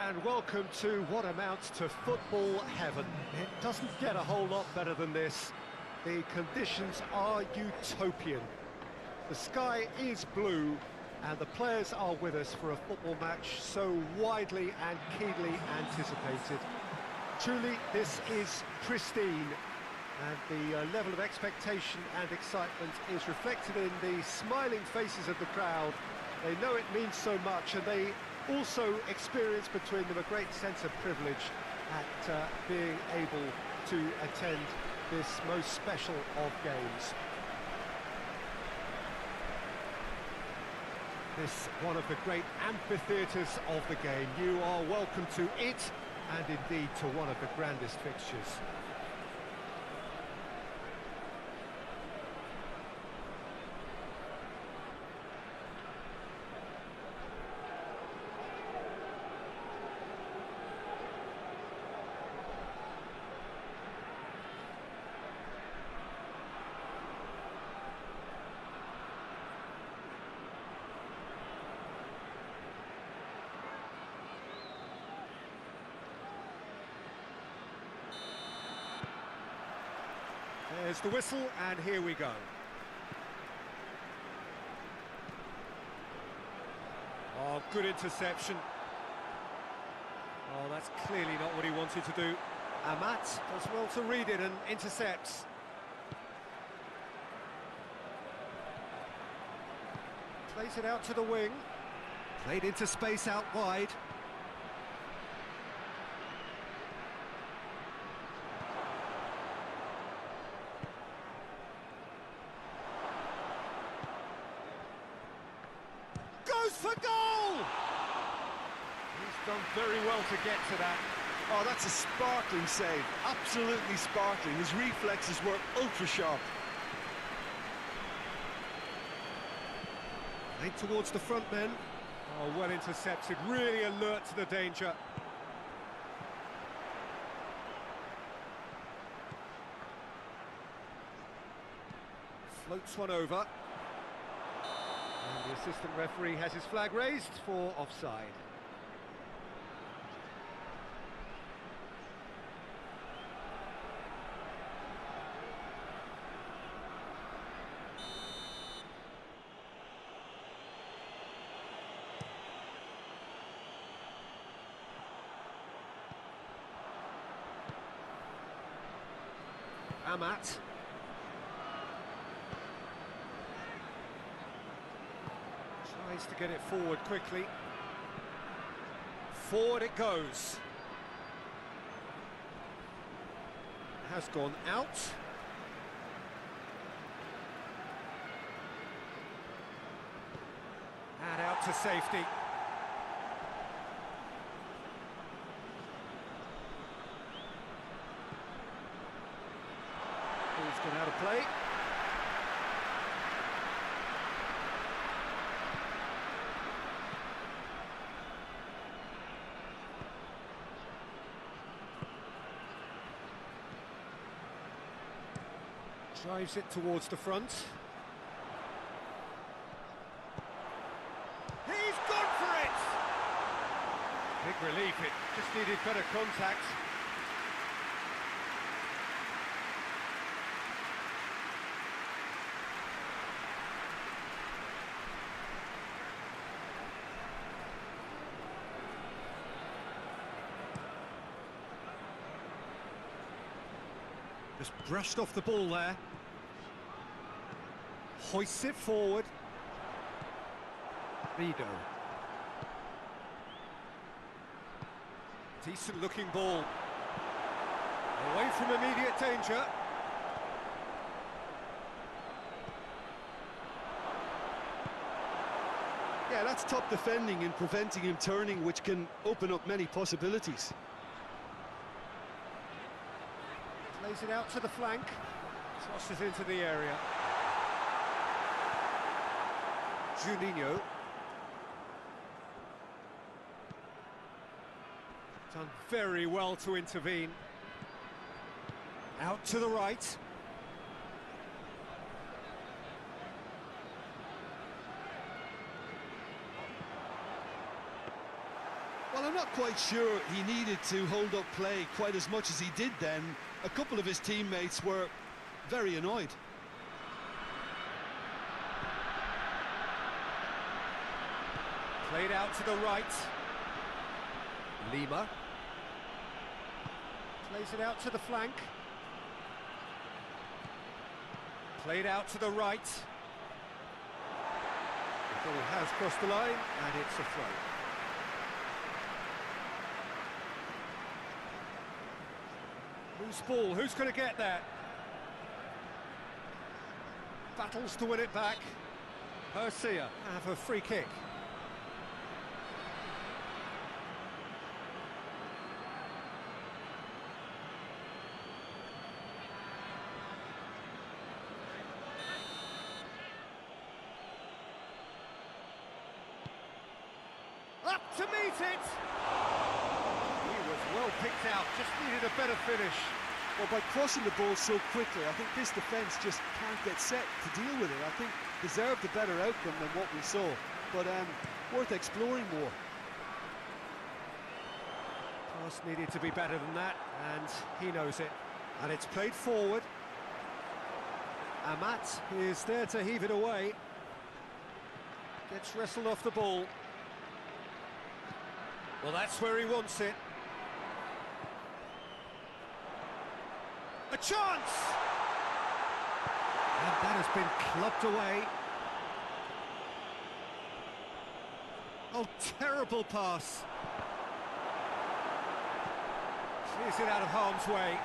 and welcome to what amounts to football heaven. It doesn't get a whole lot better than this. The conditions are utopian. The sky is blue, and the players are with us for a football match so widely and keenly anticipated. Truly, this is pristine, and the level of expectation and excitement is reflected in the smiling faces of the crowd. They know it means so much, and they also experience between them a great sense of privilege at being able to attend this most special of games. This one of the great amphitheatres of the game. You are welcome to it, and indeed to one of the grandest fixtures. There's the whistle, and here we go. Oh, good interception. Oh, that's clearly not what he wanted to do. Amat does well to read it and intercepts. Plays it out to the wing. Played into space out wide. For goal! He's done very well to get to that. Oh, that's a sparkling save. Absolutely sparkling. His reflexes were ultra-sharp. Played towards the front men. Oh, well intercepted. Really alert to the danger. Floats one over. And the assistant referee has his flag raised for offside. Amat. Tries to get it forward quickly. Forward it goes. Has gone out. And out to safety. Ball's gone out of play. Drives it towards the front. He's gone for it! Big relief, it just needed better contact. Just brushed off the ball there. Hoists it forward. Vido. Decent looking ball. Away from immediate danger. Yeah, that's top defending and preventing him turning, which can open up many possibilities. Plays it out to the flank. Crosses into the area. Juninho. Done very well to intervene. Out to the right. Well, not quite sure he needed to hold up play quite as much as he did then. A couple of his teammates were very annoyed. Played out to the right. Lima. Plays it out to the flank. Played out to the right. The ball has crossed the line, and it's a throw. Loose ball, who's going to get that? Battles to win it back. Persija have a free kick. Up to meet it! He was well picked out, just needed a better finish. Well, by crossing the ball so quickly, I think this defence just can't get set to deal with it. I think deserved a better outcome than what we saw, but worth exploring more. Pass needed to be better than that, and he knows it. And it's played forward. Amat is there to heave it away. Gets wrestled off the ball. Well, that's where he wants it. A chance! And that has been clubbed away. Oh, terrible pass. Clears it out of harm's way.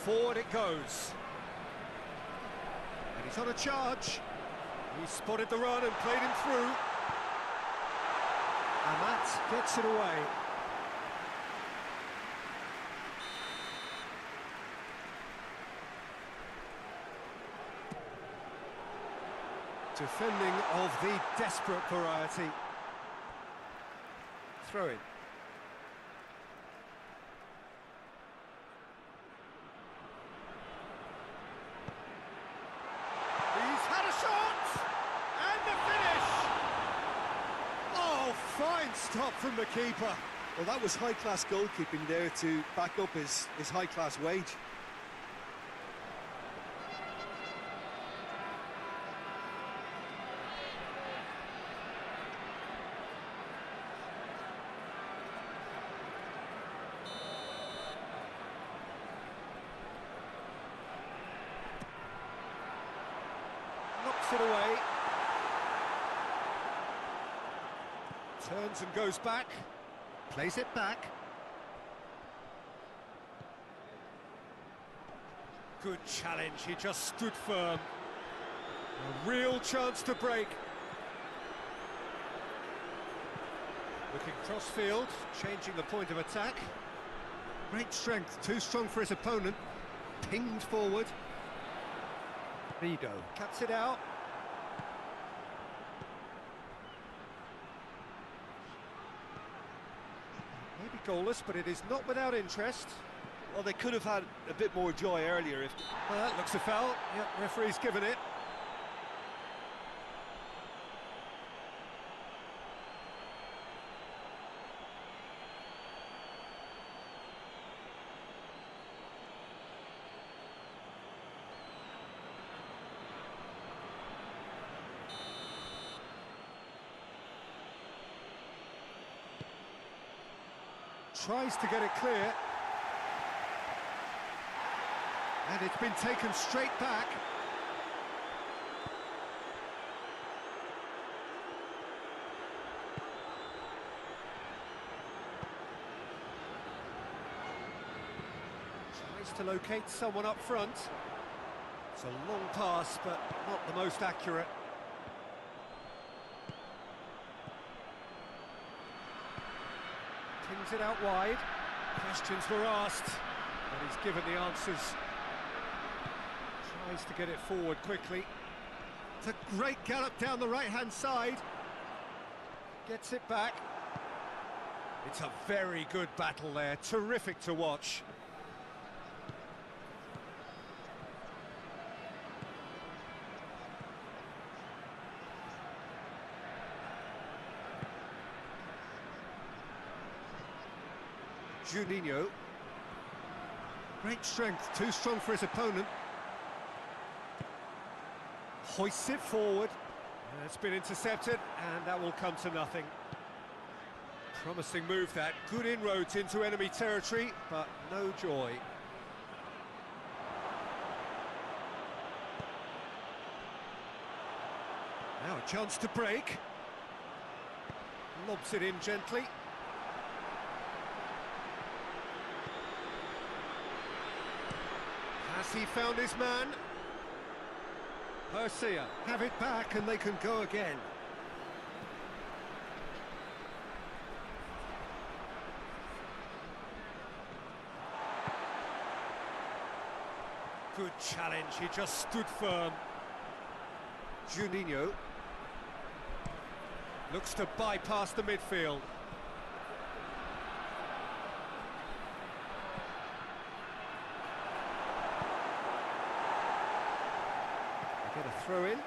Forward it goes. And he's on a charge. He spotted the run and played him through. Amat gets it away. Defending of the desperate variety. Throw in. He's had a shot! And the finish! Oh, fine stop from the keeper. Well, that was high-class goalkeeping there to back up his high-class wage. Knocks it away. Turns and goes back. Plays it back. Good challenge, he just stood firm. A real chance to break. Looking cross-field, changing the point of attack. Great strength, too strong for his opponent. Pinged forward. Vido cuts it out. Maybe goalless, but it is not without interest. Well, they could have had a bit more joy earlier if... Well, that looks a foul. Yep, referee's given it. Tries to get it clear. And it's been taken straight back. Tries to locate someone up front. It's a long pass, but not the most accurate. Pings it out wide. Questions were asked, but he's given the answers. Tries to get it forward quickly. It's a great gallop down the right-hand side. Gets it back. It's a very good battle there. Terrific to watch. Juninho. Great strength, too strong for his opponent. Hoists it forward. And it's been intercepted, and that will come to nothing. Promising move that. Good inroads into enemy territory, but no joy. Now a chance to break. Lobs it in gently. Has he found his man? Persija have it back and they can go again. Good challenge, he just stood firm. Juninho looks to bypass the midfield. They get a throw in.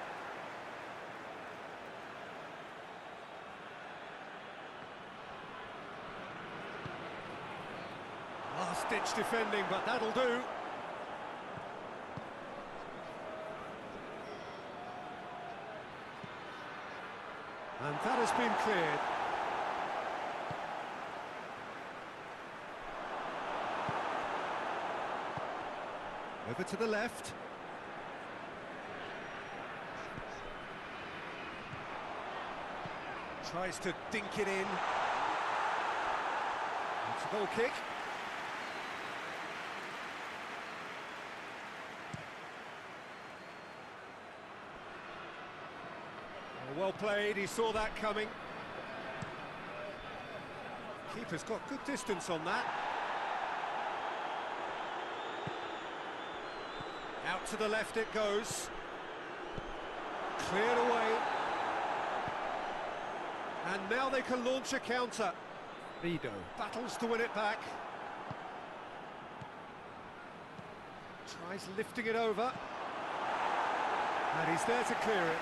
Last-ditch defending, but that'll do. And that has been cleared. Over to the left. Tries to dink it in. It's a goal kick. Well played, he saw that coming. Keeper's got good distance on that. Out to the left it goes. Cleared away. And now they can launch a counter. Vido battles to win it back. Tries lifting it over. And he's there to clear it.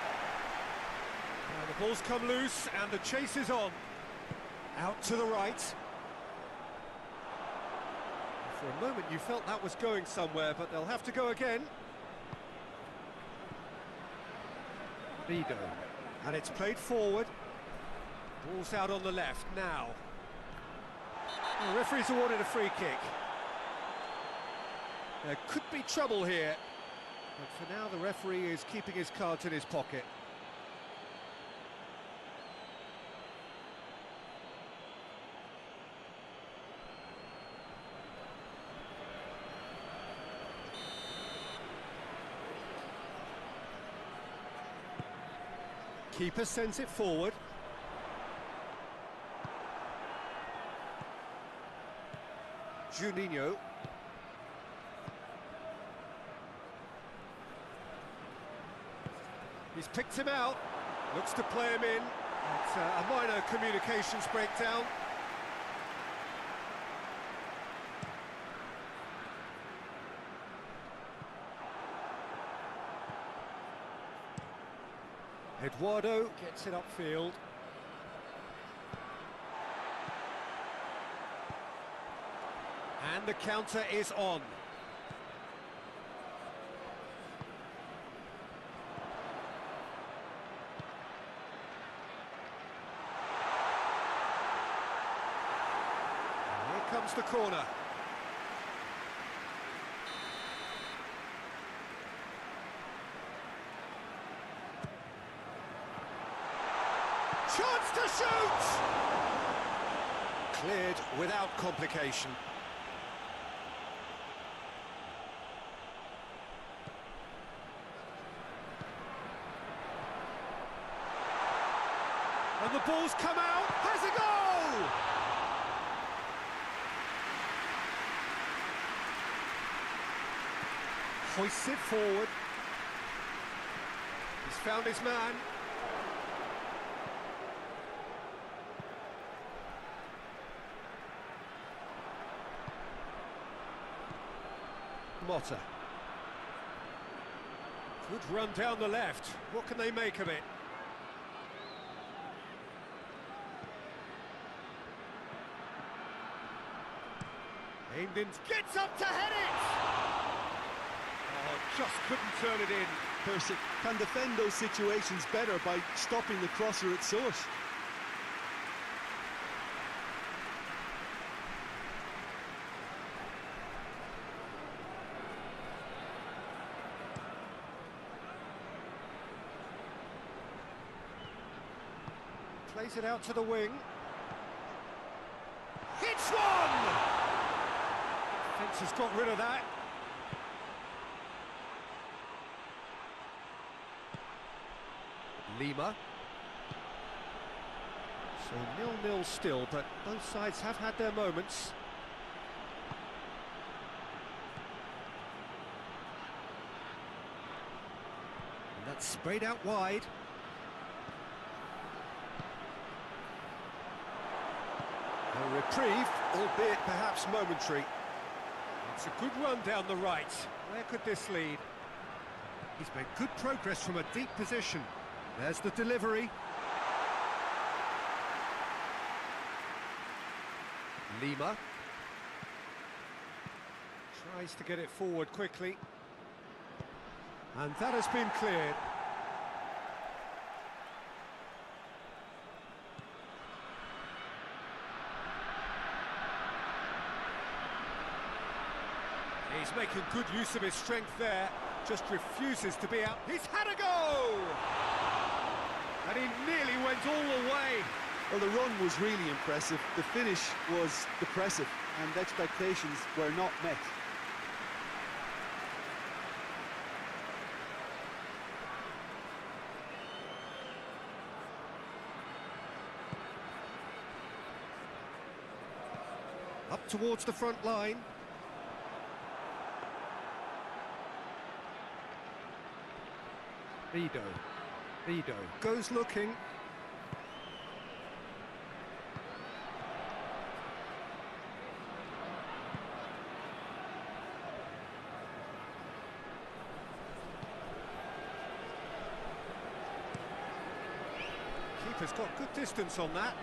Now the ball's come loose and the chase is on. Out to the right. For a moment you felt that was going somewhere, but they'll have to go again. Vido. And it's played forward. Ball's out on the left now. The referee's awarded a free kick. There could be trouble here. But for now the referee is keeping his cards in his pocket. Keeper sends it forward. Juninho. He's picked him out. Looks to play him in. It's a minor communications breakdown. Eduardo gets it upfield. And the counter is on. And here comes the corner. Chance to shoot! Cleared without complication. And the ball's come out, has a goal! Hoists it forward. He's found his man. Motta. Good run down the left. What can they make of it? Aimed in, gets up to head it! Oh, just couldn't turn it in. Persik can defend those situations better by stopping the crosser at source. Plays it out to the wing. It's one! Defence has got rid of that. Lima. So 0-0 still, but both sides have had their moments. And that's sprayed out wide. A reprieve, albeit perhaps momentary. It's a good run down the right. Where could this lead? He's made good progress from a deep position. There's the delivery. Lima. Tries to get it forward quickly. And that has been cleared. He's making good use of his strength there, just refuses to be out. He's had a go! And he nearly went all the way. Well, the run was really impressive, the finish was depressive, and expectations were not met. Up towards the front line. Vido goes looking. Keeper's got good distance on that.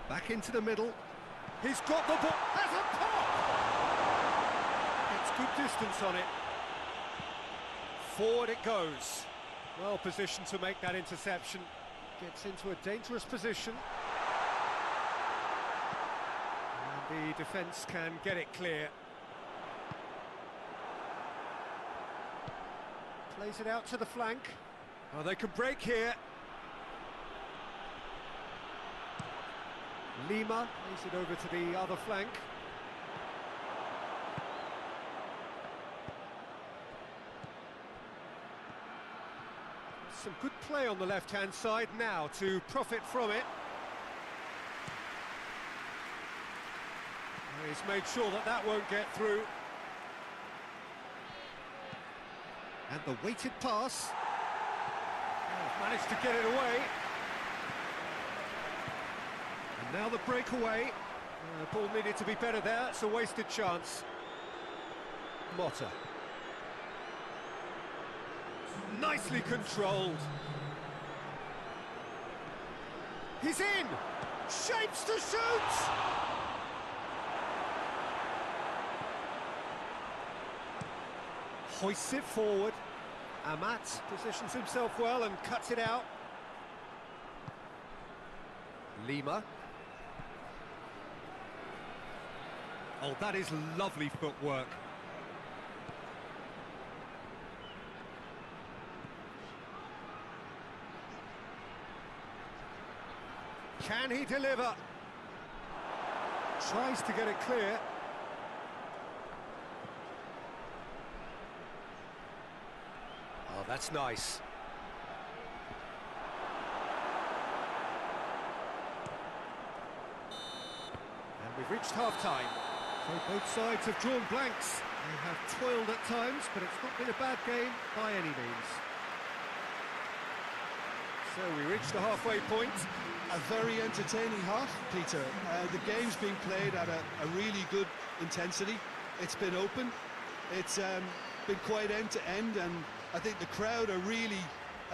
Back into the middle. He's got the ball. Has a pop! Gets good distance on it. Forward it goes. Well positioned to make that interception. Gets into a dangerous position. And the defence can get it clear. Plays it out to the flank. Oh, they can break here. Lima plays it over to the other flank. Some good play on the left-hand side now to profit from it. He's made sure that that won't get through. And the weighted pass. Oh, managed to get it away. And now the breakaway. The ball needed to be better there. It's a wasted chance. Motta. Nicely controlled. He's in! Shapes to shoot! Hoists it forward. Amat positions himself well and cuts it out. Lima. Oh, that is lovely footwork. Can he deliver? Tries to get it clear. Oh, that's nice. And we've reached half-time. So both sides have drawn blanks. They have toiled at times, but it's not been a bad game by any means. So we reach the halfway point. A very entertaining half, Peter. The game's being played at a really good intensity. It's been open. It's been quite end to end, and I think the crowd are really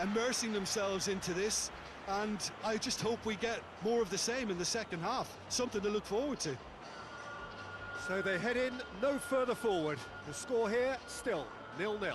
immersing themselves into this. and I just hope we get more of the same in the second half. Something to look forward to. So they head in no further forward. The score here still 0-0.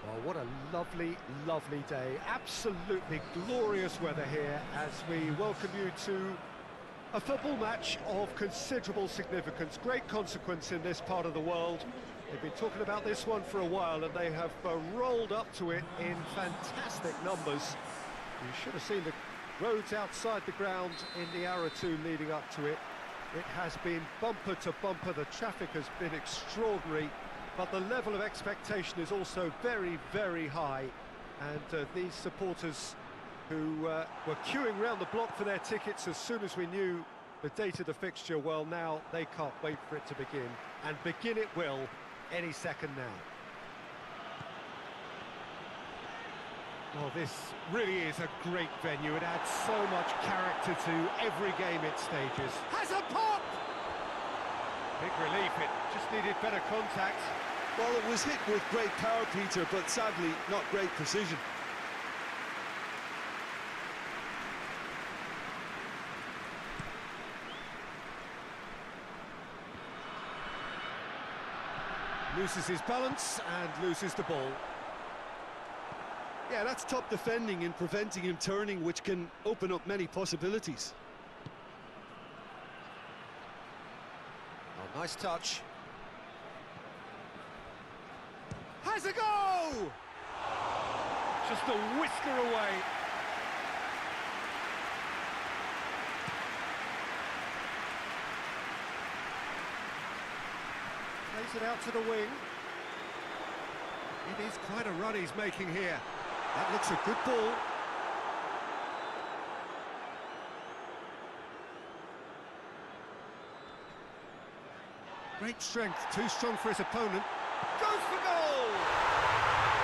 Well, what a lovely, lovely day. Absolutely glorious weather here as we welcome you to a football match of considerable significance, great consequence in this part of the world. They've been talking about this one for a while and they have rolled up to it in fantastic numbers. You should have seen the roads outside the ground in the hour or two leading up to it. It has been bumper to bumper, the traffic has been extraordinary. But the level of expectation is also very, very high. And these supporters who were queuing round the block for their tickets as soon as we knew the date of the fixture, well, now they can't wait for it to begin. And begin it will any second now. Well, this really is a great venue. It adds so much character to every game it stages. Has a pop! Big relief, it just needed better contact. Well, it was hit with great power, Peter, but sadly not great precision. Loses his balance and loses the ball. Yeah, that's top defending and preventing him turning, which can open up many possibilities. Oh, nice touch. Has a go! Just a whisker away. Plays it out to the wing. It is quite a run he's making here. That looks a good ball. Great strength, too strong for his opponent. Goes for goal!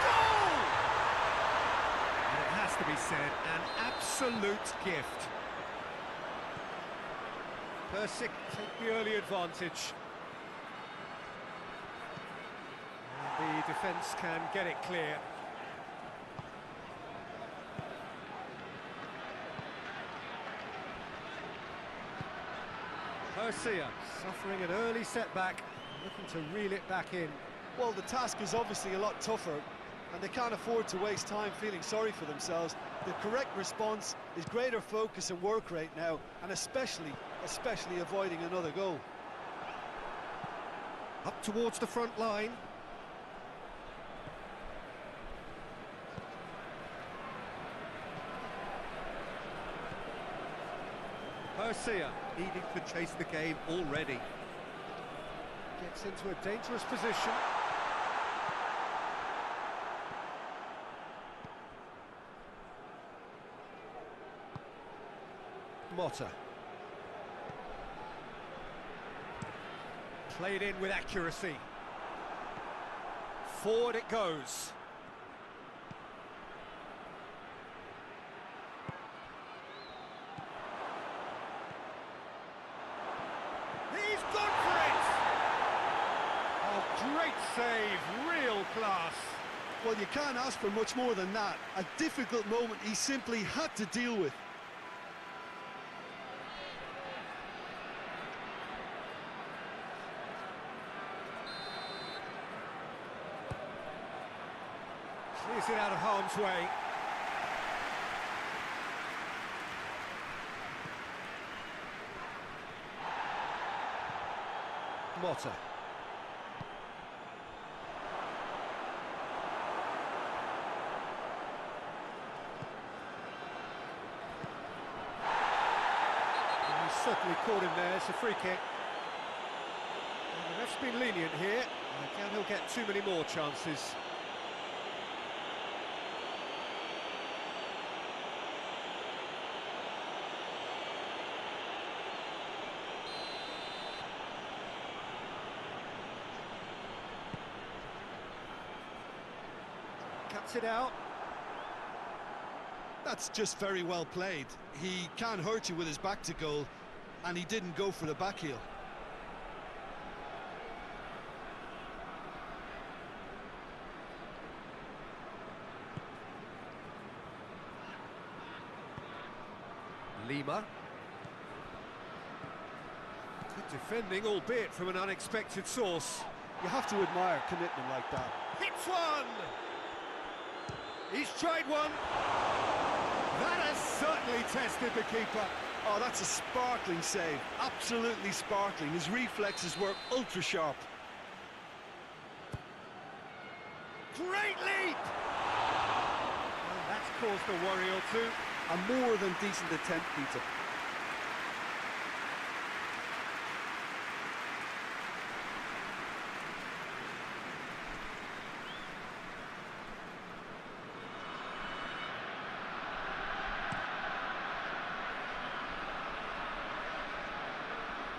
Goal! And it has to be said, an absolute gift. Persik take the early advantage. And the defence can get it clear. Persija suffering an early setback, looking to reel it back in. Well, the task is obviously a lot tougher, and they can't afford to waste time feeling sorry for themselves. The correct response is greater focus and work rate now, and especially avoiding another goal. Up towards the front line. Persija needing to chase the game already. Gets into a dangerous position. Motta. Played in with accuracy. Forward it goes. He's gone for it! Oh, great save, real class. Well, you can't ask for much more than that. A difficult moment he simply had to deal with. Clears it out of harm's way. Motta. He's certainly caught him there. It's a free kick. And the ref's been lenient here. I doubt he'll get too many more chances. Cuts it out. That's just very well played. He can't hurt you with his back to goal, and he didn't go for the back heel. Lima. Good defending, albeit from an unexpected source. You have to admire commitment like that. Hits one! He's tried one. That has certainly tested the keeper. Oh, that's a sparkling save. Absolutely sparkling. His reflexes were ultra sharp. Great leap! And that's caused a worry or two. A more than decent attempt, Peter.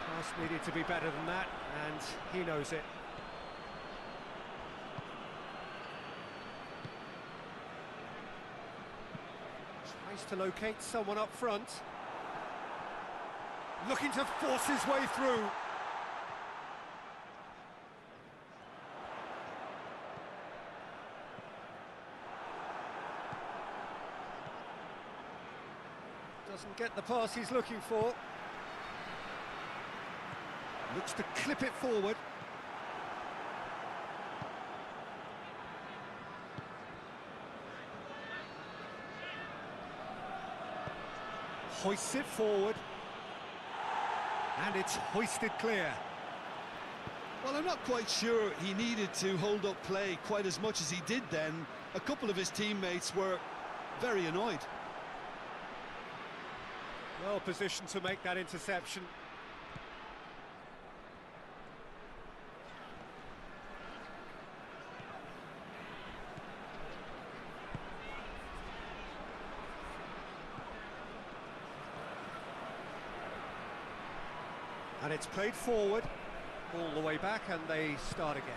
Pass needed to be better than that, and he knows it. Tries to locate someone up front. Looking to force his way through. Doesn't get the pass he's looking for. Looks to clip it forward. Hoists it forward. And it's hoisted clear. Well, I'm not quite sure he needed to hold up play quite as much as he did then. A couple of his teammates were very annoyed. Well positioned to make that interception. And it's played forward, all the way back, and they start again.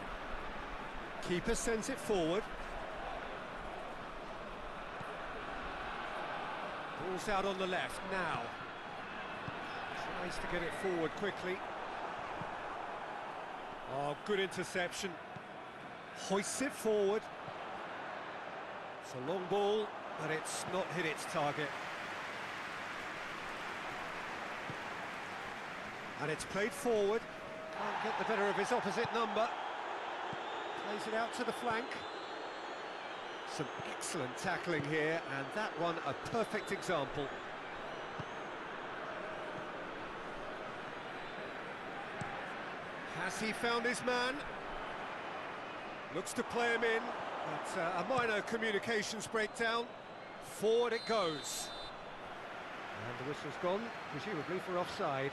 Keeper sends it forward. Ball's out on the left now. Tries to get it forward quickly. Oh, good interception. Hoists it forward. It's a long ball, but it's not hit its target. And it's played forward. Can't get the better of his opposite number. Plays it out to the flank. Some excellent tackling here, and that one a perfect example. Has he found his man? Looks to play him in, but a minor communications breakdown. Forward it goes. And the whistle's gone, presumably for offside.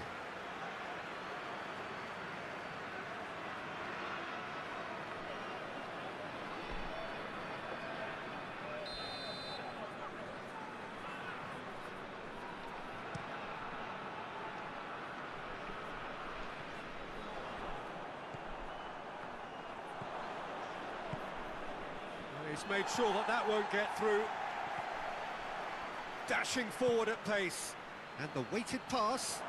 He's made sure that that won't get through. Dashing forward at pace. And the weighted pass.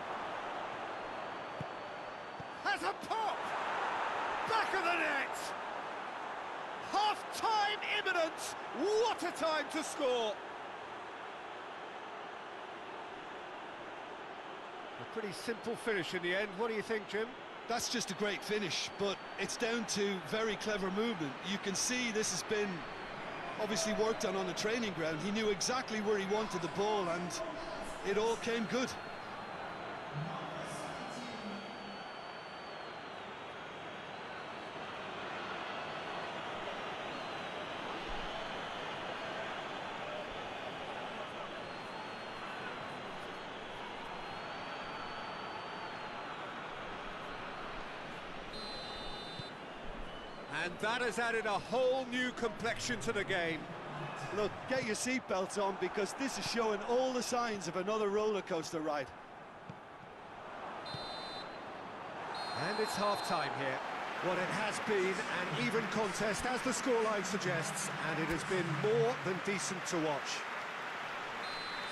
Has a pop! Back of the net! Half-time imminent! What a time to score! A pretty simple finish in the end. What do you think, Jim? That's just a great finish, but it's down to very clever movement. You can see this has been obviously worked on the training ground. He knew exactly where he wanted the ball, and it all came good. And that has added a whole new complexion to the game. Look, get your seatbelts on, because this is showing all the signs of another roller coaster ride. And it's half-time here. What it has been an even contest, as the scoreline suggests, and it has been more than decent to watch.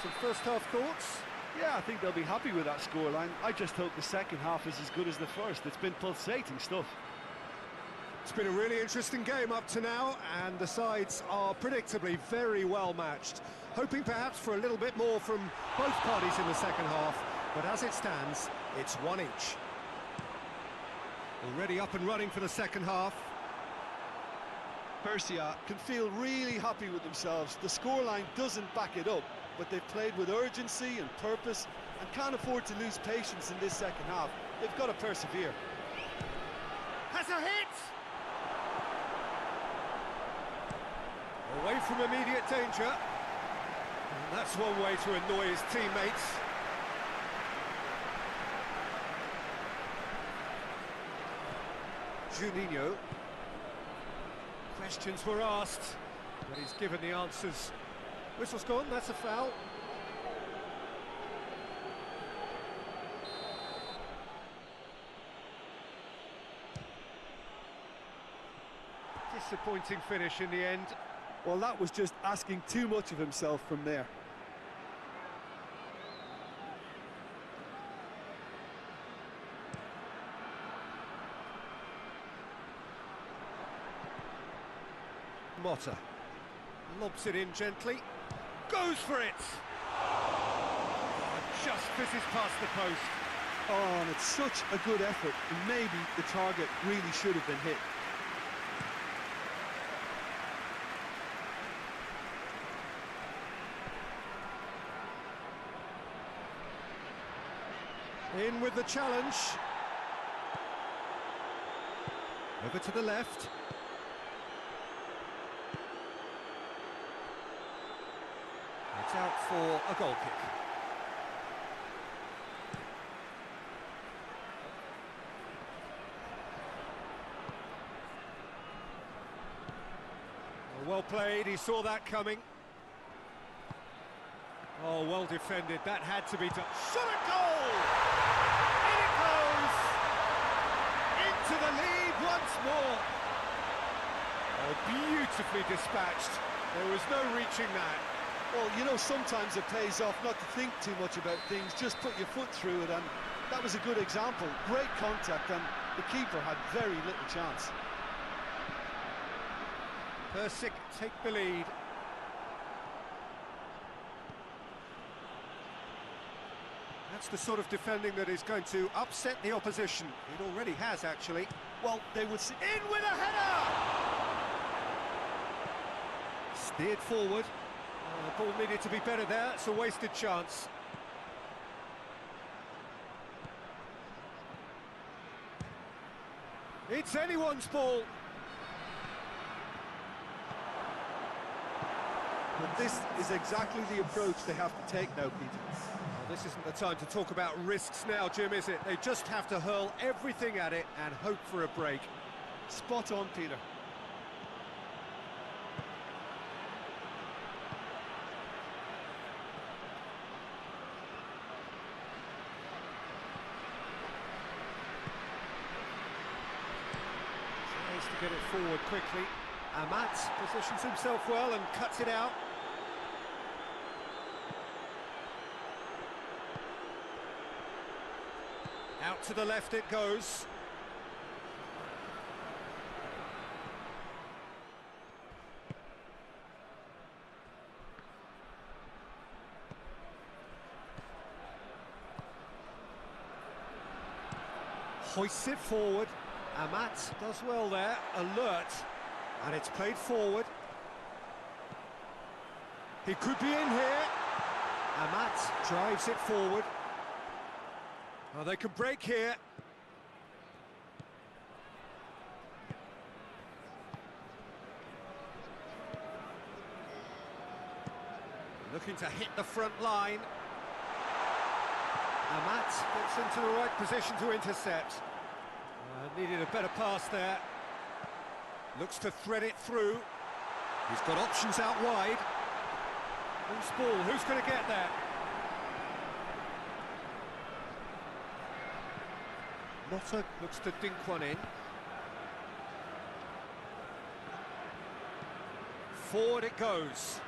Some first-half thoughts? Yeah, I think they'll be happy with that scoreline. I just hope the second half is as good as the first. It's been pulsating stuff. It's been a really interesting game up to now, and the sides are predictably very well matched. Hoping perhaps for a little bit more from both parties in the second half, but as it stands, it's one each. Already up and running for the second half. Persija can feel really happy with themselves. The scoreline doesn't back it up, but they've played with urgency and purpose and can't afford to lose patience in this second half. They've got to persevere. Has a hit! Away from immediate danger. And that's one way to annoy his teammates. Juninho. Questions were asked, but he's given the answers. Whistle's gone, that's a foul. Disappointing finish in the end. Well, that was just asking too much of himself from there. Motta lobs it in gently, goes for it! Oh, just fizzes past the post. Oh, and it's such a good effort, and maybe the target really should have been hit. In with the challenge. Over to the left. It's out for a goal kick. Well played, he saw that coming. Oh, well defended, that had to be done. Shot a goal! In it goes! Into the lead once more. Oh, beautifully dispatched. There was no reaching that. Well, you know, sometimes it pays off not to think too much about things, just put your foot through it, and that was a good example. Great contact, and the keeper had very little chance. Persik take the lead. That's the sort of defending that is going to upset the opposition. It already has, actually. Well, they would see... In with a header! Steered forward. The ball needed to be better there. It's a wasted chance. It's anyone's ball. But this is exactly the approach they have to take now, Peter. Well, this isn't the time to talk about risks now, Jim, is it? They just have to hurl everything at it and hope for a break. Spot on, Peter. Tries to get it forward quickly. Amat positions himself well and cuts it out. Out to the left it goes. Hoists it forward. Amat does well there, alert, and it's played forward. He could be in here. Amat drives it forward. Oh, they can break here. Looking to hit the front line. Amat gets into the right position to intercept. Needed a better pass there. Looks to thread it through. He's got options out wide. Loose ball, who's going to get there? Motta looks to dink one in. Forward it goes.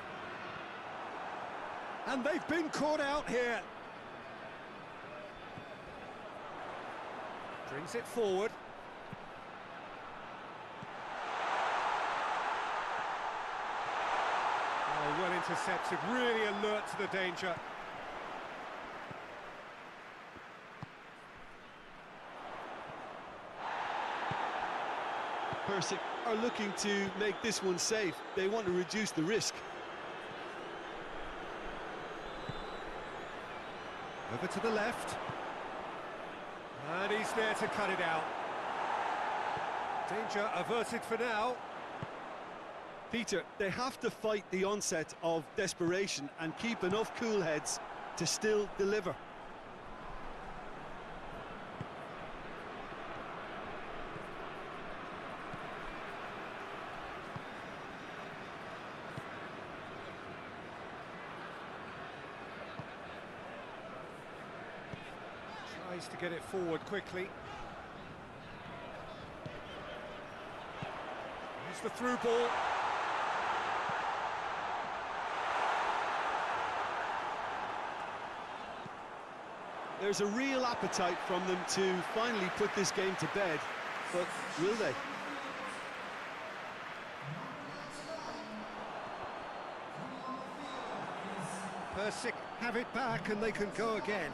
And they've been caught out here. Brings it forward. Oh, well intercepted, really alert to the danger. Persik are looking to make this one safe. They want to reduce the risk. Over to the left. And he's there to cut it out. Danger averted for now. Peter, they have to fight the onset of desperation and keep enough cool heads to still deliver. Tries to get it forward quickly. Here's the through ball. There's a real appetite from them to finally put this game to bed, but will they? Persik have it back and they can go again.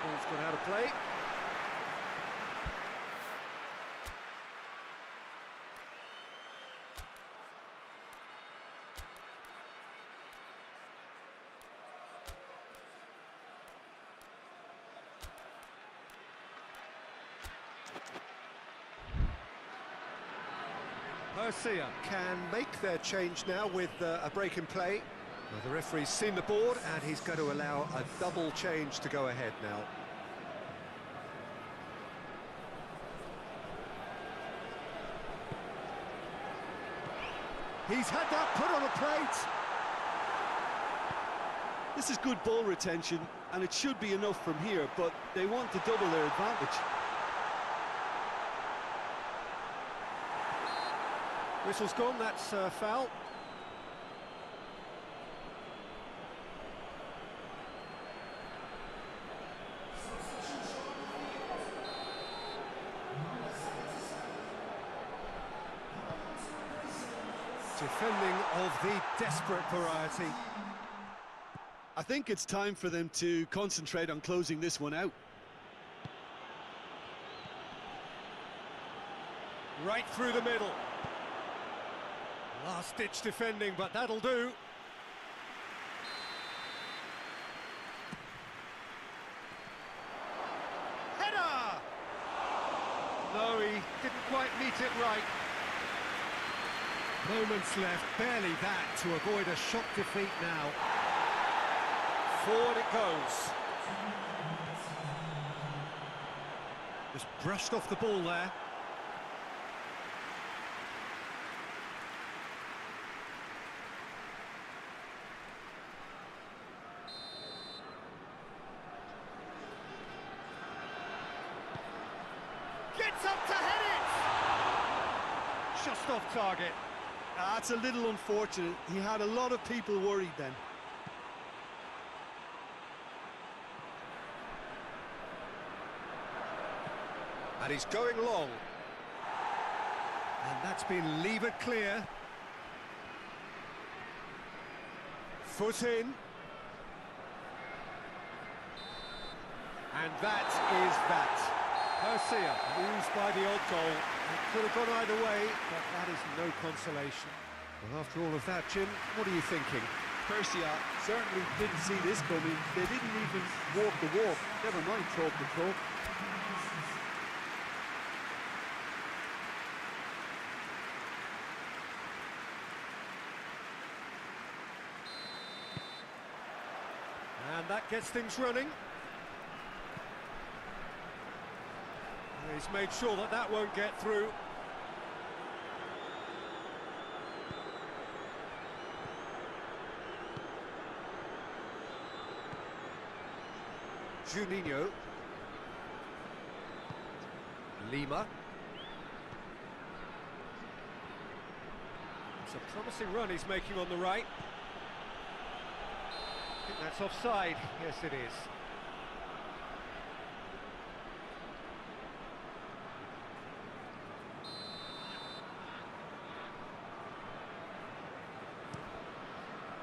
Ball's gone out of play. Persija can make their change now with a break in play. Well, the referee's seen the board and he's going to allow a double change to go ahead now. He's had that put on a plate. This is good ball retention, and it should be enough from here, but they want to double their advantage. Whistle's gone, that's foul. Defending of the desperate variety. I think it's time for them to concentrate on closing this one out. Right through the middle. Last-ditch defending, but that'll do. Header! No, he didn't quite meet it right. Moments left, barely that, to avoid a shock defeat now. Forward it goes. Just brushed off the ball there. Gets up to head it! Just off target. That's a little unfortunate. He had a lot of people worried then. And he's going long. And that's been levered clear. Foot in. And that is that. Persija lose by the odd goal. It could have gone either way, but that is no consolation. Well, after all of that, Jim, what are you thinking? Persija certainly didn't see this coming. They didn't even walk the walk, never mind talk the talk. And that gets things running. He's made sure that that won't get through. Juninho. Lima. It's a promising run he's making on the right. I think that's offside. Yes, it is.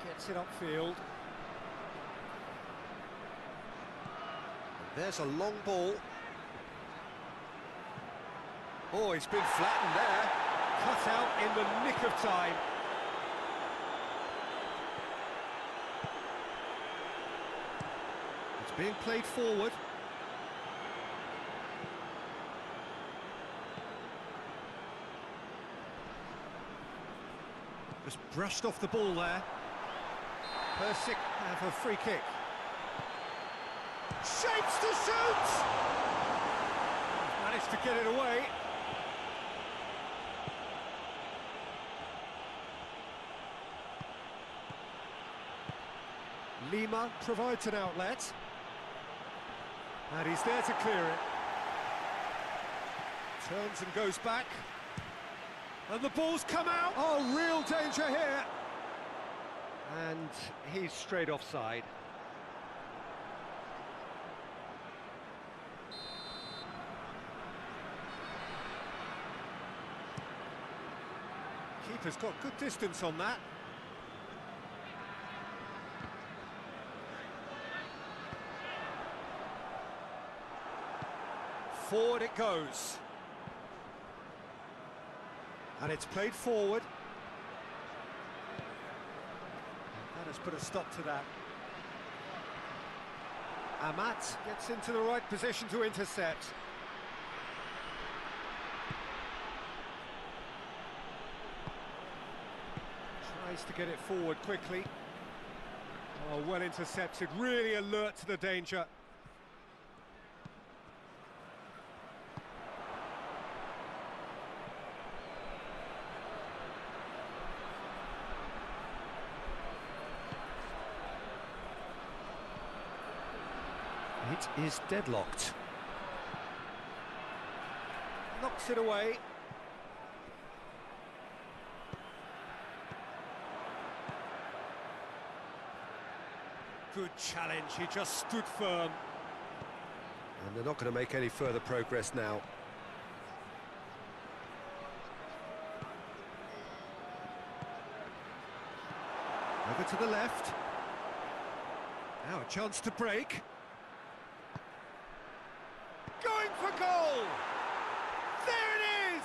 Gets it upfield. There's a long ball. Oh, he's been flattened there. Cut out in the nick of time. It's being played forward. Just brushed off the ball there. Persik have a free kick. Shapes to shoot! Managed to get it away. Lima provides an outlet. And he's there to clear it. Turns and goes back. And the ball's come out! Oh, real danger here! And he's straight offside. Keeper's got good distance on that. Forward it goes. And it's played forward. That has put a stop to that. Amat gets into the right position to intercept. Tries to get it forward quickly. Oh, well intercepted, really alert to the danger. It is deadlocked. Knocks it away. Good challenge, he just stood firm. And they're not going to make any further progress now. Over to the left. Now a chance to break. Going for goal! There it is!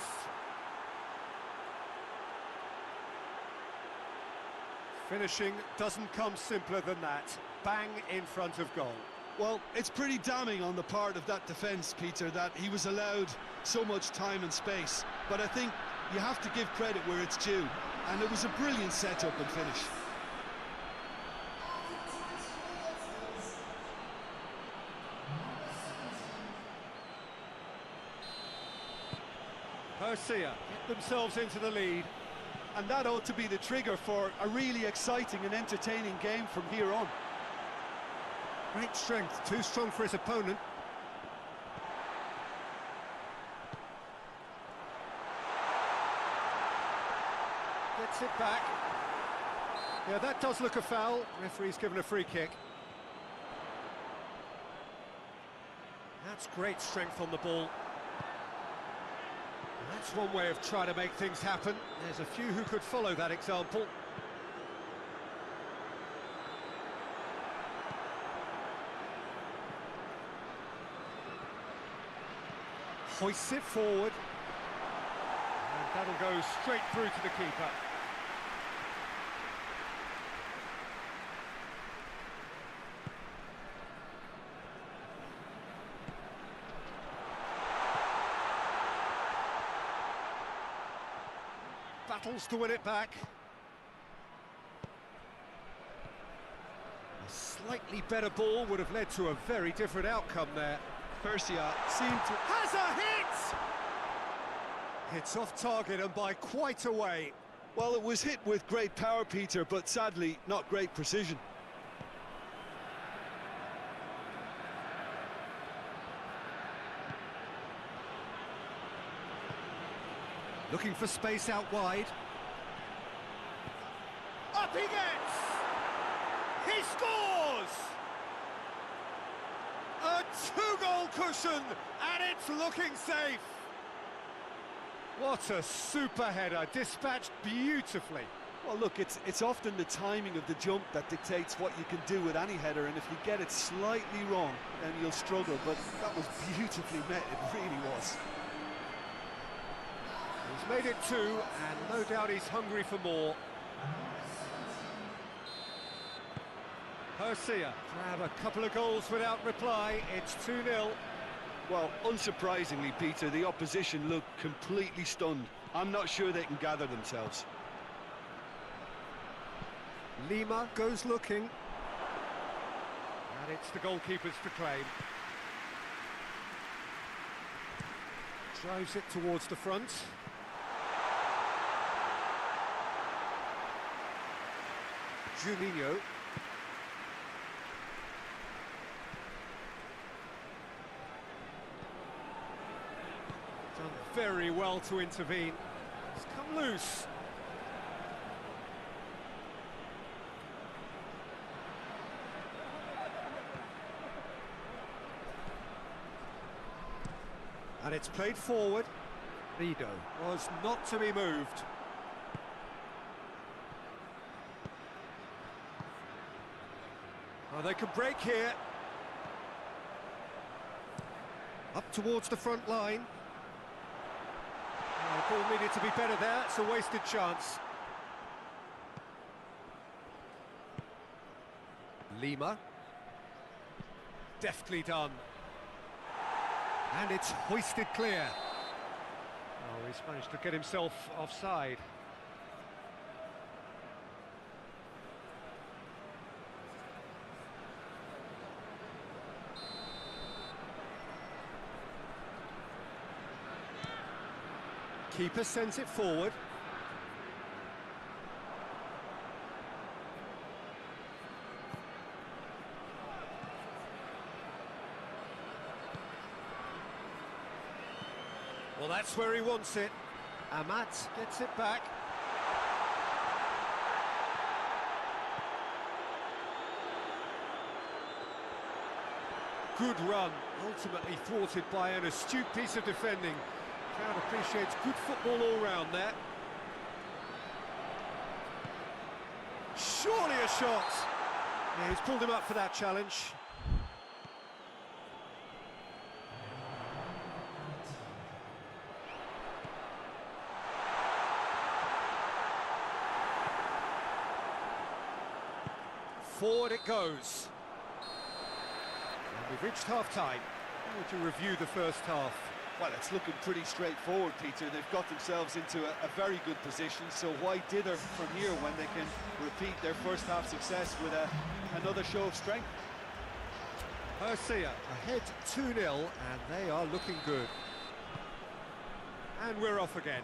Finishing doesn't come simpler than that. Bang in front of goal. Well, it's pretty damning on the part of that defence, Peter, that he was allowed so much time and space. But I think you have to give credit where it's due. And it was a brilliant setup and finish. Persija get themselves into the lead. And that ought to be the trigger for a really exciting and entertaining game from here on. Great strength, too strong for his opponent. Gets it back. Yeah, that does look a foul. Referee's given a free kick. That's great strength on the ball. That's one way of trying to make things happen. There's a few who could follow that example. Hoists it forward. And that'll go straight through to the keeper. Battles to win it back. A slightly better ball would have led to a very different outcome there. Persija seemed to... Has a hit! It's off target and by quite a way. Well, it was hit with great power, Peter, but sadly not great precision. Looking for space out wide. Up he gets! He scores! A two-goal cushion, and it's looking safe. What a super header, dispatched beautifully. Well, look, it's often the timing of the jump that dictates what you can do with any header, and if you get it slightly wrong, then you'll struggle, but that was beautifully met, it really was. He's made it 2, and no doubt he's hungry for more. Persija grab a couple of goals without reply. It's 2-0. Well, unsurprisingly, Peter, the opposition look completely stunned. I'm not sure they can gather themselves. Lima goes looking. And it's the goalkeepers to claim. Drives it towards the front. Juninho. Done very well to intervene. It's come loose. And it's played forward. Rido was not to be moved. Oh, they could break here. Up towards the front line. Oh, the ball needed to be better there. It's a wasted chance. Lima. Deftly done. And it's hoisted clear. Oh, he's managed to get himself offside. Keeper sends it forward. Well, that's where he wants it. Amat gets it back. Good run, ultimately thwarted by an astute piece of defending. Crowd appreciates good football all round there. Surely a shot. Yeah, he's pulled him up for that challenge. Forward it goes. And we've reached half-time. How would you review the first half? Well, it's looking pretty straightforward, Peter. They've got themselves into a very good position, so why dither from here when they can repeat their first half success with another show of strength? Persija ahead 2-0, and they are looking good. And we're off again.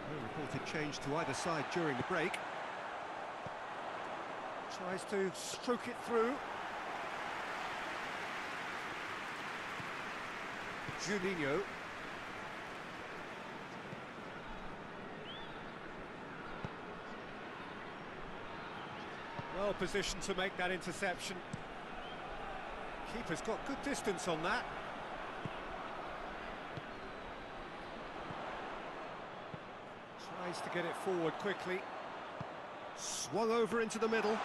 No reported change to either side during the break. Tries to stroke it through. Juninho. Well positioned to make that interception. Keeper's got good distance on that. Tries to get it forward quickly. Swung over into the middle.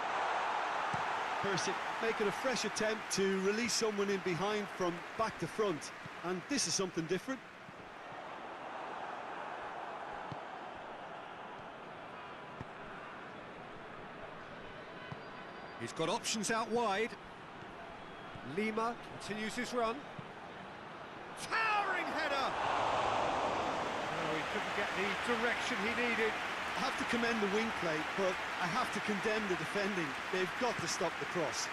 Persik making a fresh attempt to release someone in behind from back to front, and this is something different. He's got options out wide. Lima continues his run. Towering header! Oh, he couldn't get the direction he needed. I have to commend the wing play, but I have to condemn the defending. They've got to stop the cross.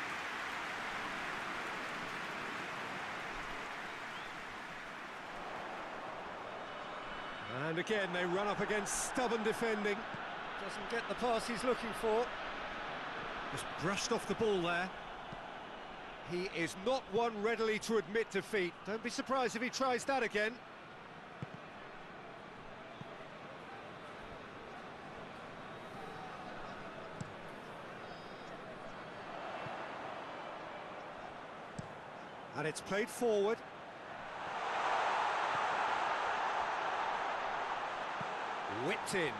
And again, they run up against stubborn defending. Doesn't get the pass he's looking for. Just brushed off the ball there. He is not one readily to admit defeat. Don't be surprised if he tries that again. And it's played forward. Whipped in.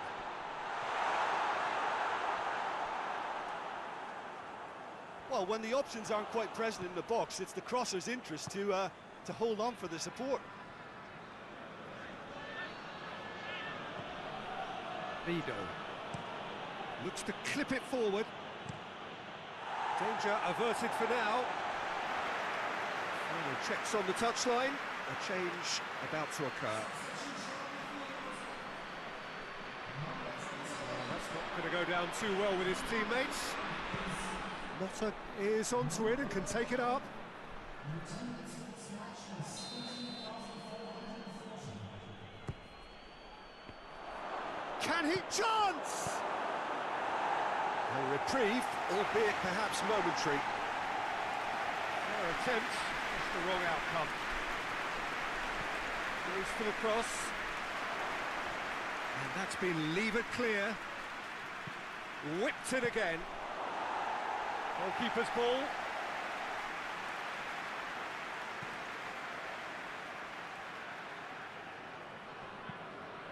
Well, when the options aren't quite present in the box, it's the crosser's interest to hold on for the support. Vido looks to clip it forward. Danger averted for now. Final checks on the touchline. A change about to occur. That's not going to go down too well with his teammates. Motta is onto it and can take it up. Can he chance? A reprieve, albeit perhaps momentary. Their attempt, just the wrong outcome. Goes for the cross. And that's been levered clear. Whipped it again. Goalkeeper's ball.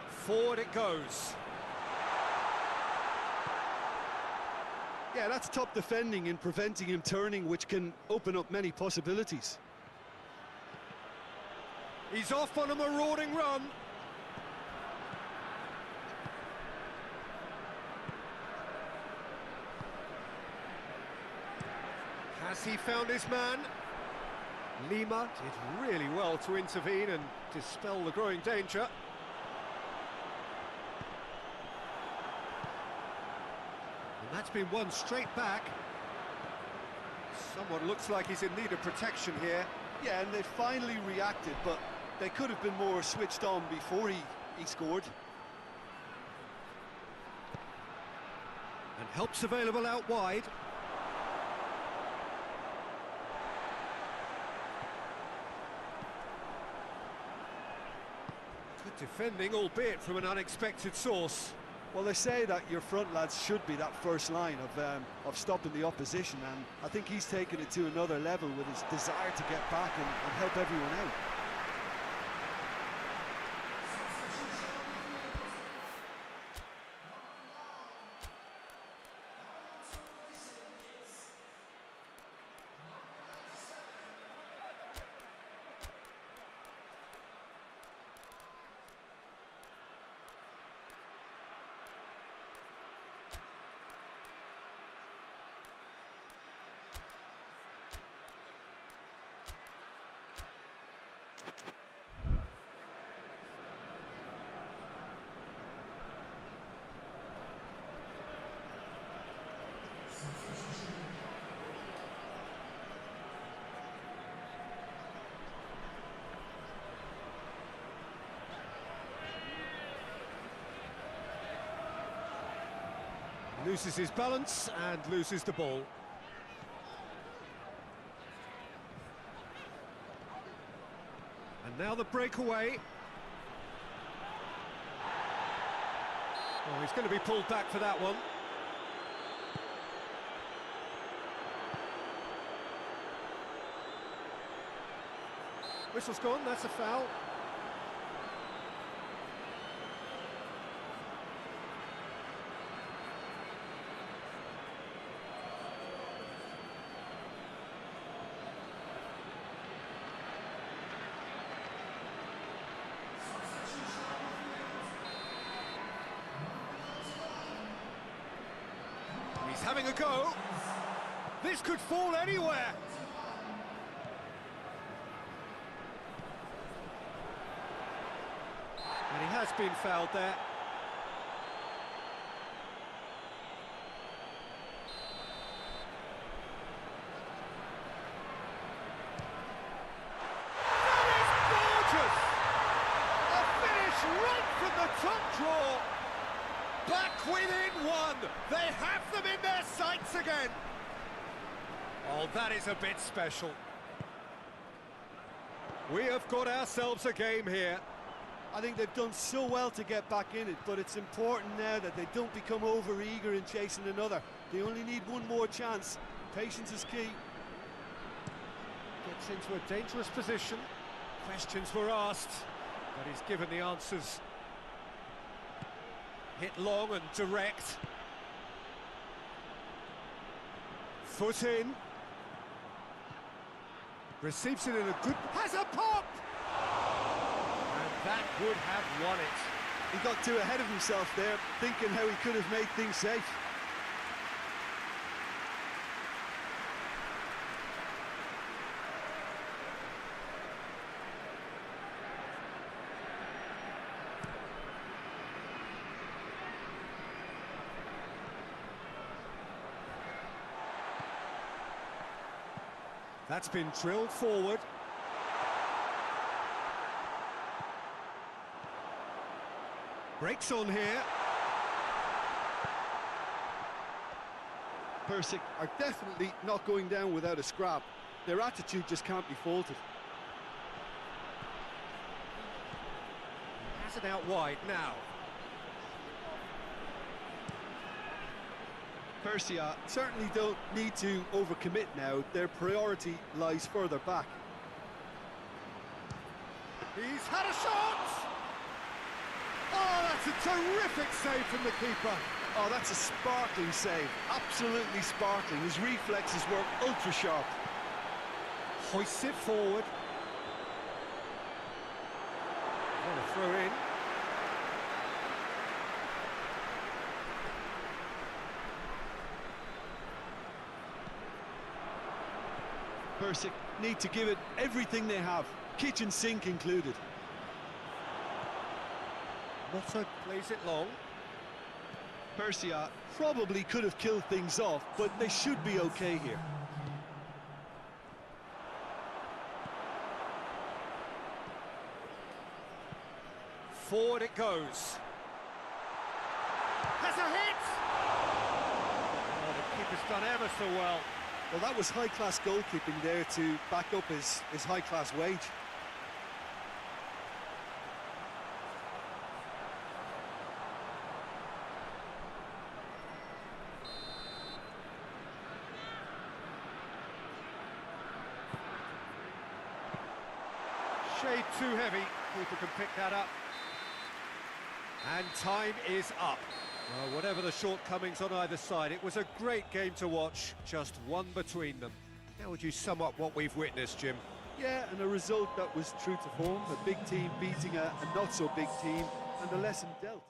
Forward it goes. Yeah, that's top defending in preventing him turning, which can open up many possibilities. He's off on a marauding run. Has he found his man? Lima did really well to intervene and dispel the growing danger. And that's been won straight back. Someone looks like he's in need of protection here. Yeah, and they finally reacted, but they could have been more switched on before he scored. And help's available out wide. Good defending, albeit from an unexpected source. Well, they say that your front lads should be that first line of stopping the opposition, and I think he's taken it to another level with his desire to get back and help everyone out. Loses his balance and loses the ball. And now the breakaway. Oh, he's going to be pulled back for that one. Whistle's gone, that's a foul. He's having a go. This could fall anywhere. And he has been fouled there. That is gorgeous! A finish right from the top draw. Back within one. They have them in their sights again. Oh, that is a bit special. We have got ourselves a game here. I think they've done so well to get back in it, but it's important now that they don't become over-eager in chasing another. They only need one more chance. Patience is key. Gets into a dangerous position. Questions were asked, but he's given the answers. Hit long and direct. Foot in. Receives it in a good... Has a pop! And that would have won it. He got too ahead of himself there, thinking how he could have made things safe. That's been drilled forward. Breaks on here. Persik are definitely not going down without a scrap. Their attitude just can't be faulted. Has it out wide now. Persija certainly don't need to overcommit now. Their priority lies further back. He's had a shot! Oh, that's a terrific save from the keeper. Oh, that's a sparkling save. Absolutely sparkling. His reflexes were ultra-sharp. Hoists it forward. What a throw in. Persik need to give it everything they have, kitchen sink included. Motto plays it long. Persija probably could have killed things off, but they should be okay here. Forward it goes. Has a hit! Oh, the keeper's done ever so well. Well, that was high-class goalkeeping there to back up his high-class wage. Shade too heavy. Keeper can pick that up. And time is up. Well, whatever the shortcomings on either side, it was a great game to watch, just one between them. How would you sum up what we've witnessed, Jim? Yeah, and a result that was true to form, a big team beating a not-so-big team, and a lesson dealt.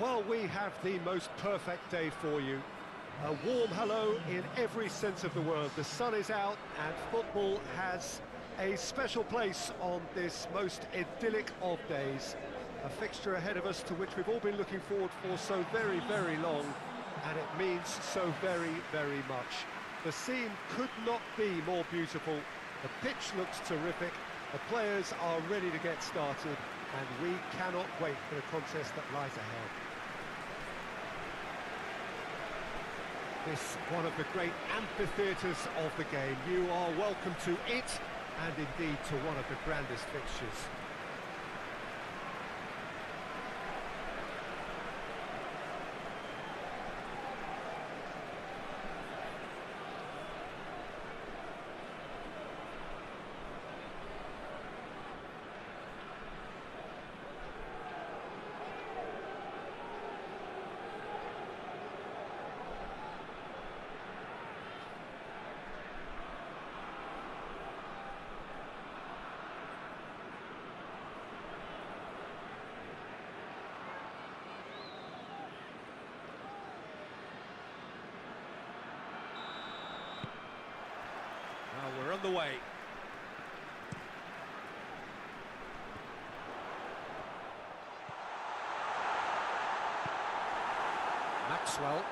Well, we have the most perfect day for you. A warm hello in every sense of the word. The sun is out and football has a special place on this most idyllic of days. A fixture ahead of us to which we've all been looking forward for so very, very long, and it means so very, very much. The scene could not be more beautiful. The pitch looks terrific. The players are ready to get started, and we cannot wait for the contest that lies ahead. This one of the great amphitheatres of the game. You are welcome to it, and indeed to one of the grandest fixtures. Well, we're on the way. Maxwell.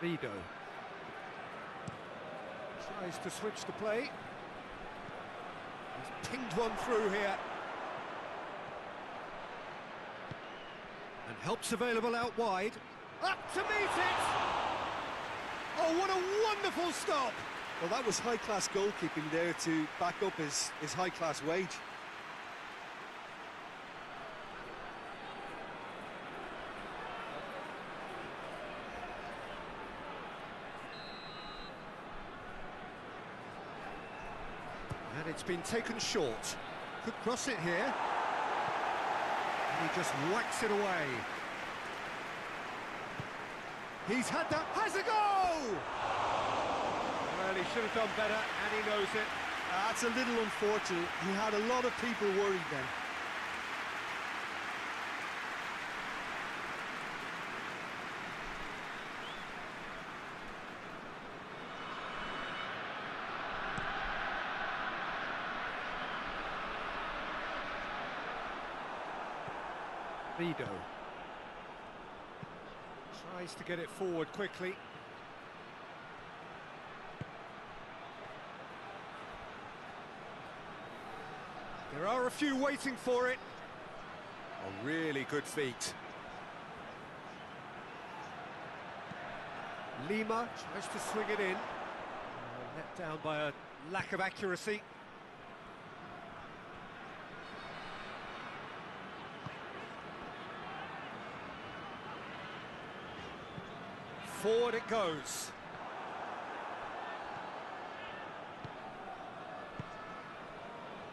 Vido. Tries to switch the play. He's pinged one through here. And help's available out wide. Up to meet it! Oh, what a wonderful stop! Well, that was high-class goalkeeping there to back up his high-class wage. And it's been taken short. Could cross it here. And he just whacks it away. He's had that, has a goal! Well, he should have done better, and he knows it. That's a little unfortunate. He had a lot of people worried then. Vido. Tries to get it forward quickly. There are a few waiting for it. A really good feat. Lima tries to swing it in. Let down by a lack of accuracy. Forward it goes.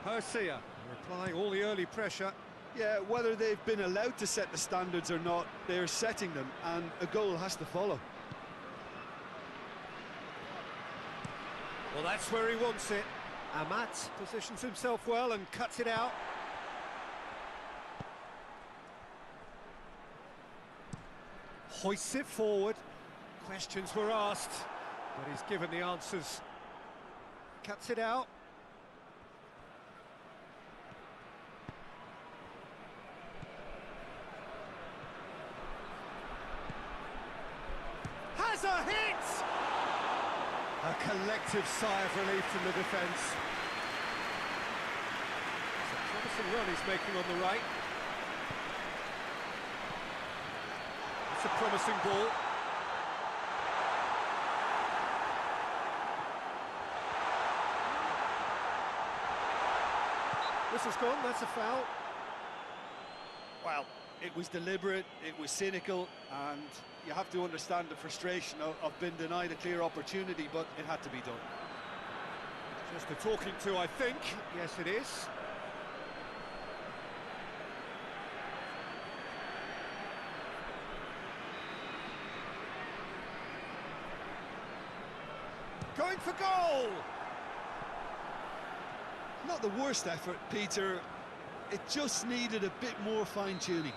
Persija applying all the early pressure. Yeah, whether they've been allowed to set the standards or not, they're setting them, and a goal has to follow. Well, that's where he wants it. Amat positions himself well and cuts it out. Hoists it forward. Questions were asked, but he's given the answers. Cuts it out. Has a hit! A collective sigh of relief from the defence. It's a promising run he's making on the right. It's a promising ball. This has gone, that's a foul. Well, it was deliberate, it was cynical, and you have to understand the frustration of being denied a clear opportunity, but it had to be done. Just a talking to, I think. Yes, it is. Going for goal! Not the worst effort, Peter. It just needed a bit more fine-tuning.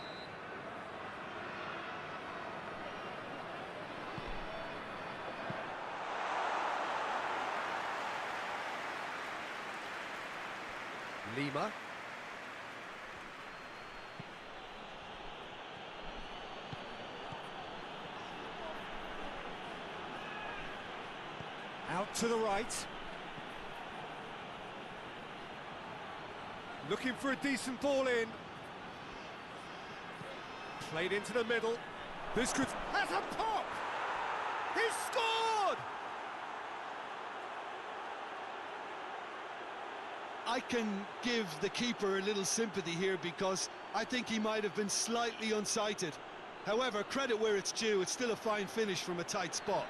Lima. Out to the right. Looking for a decent ball in. Played into the middle. This could... Has a pop! He's scored! I can give the keeper a little sympathy here because I think he might have been slightly unsighted. However, credit where it's due, it's still a fine finish from a tight spot.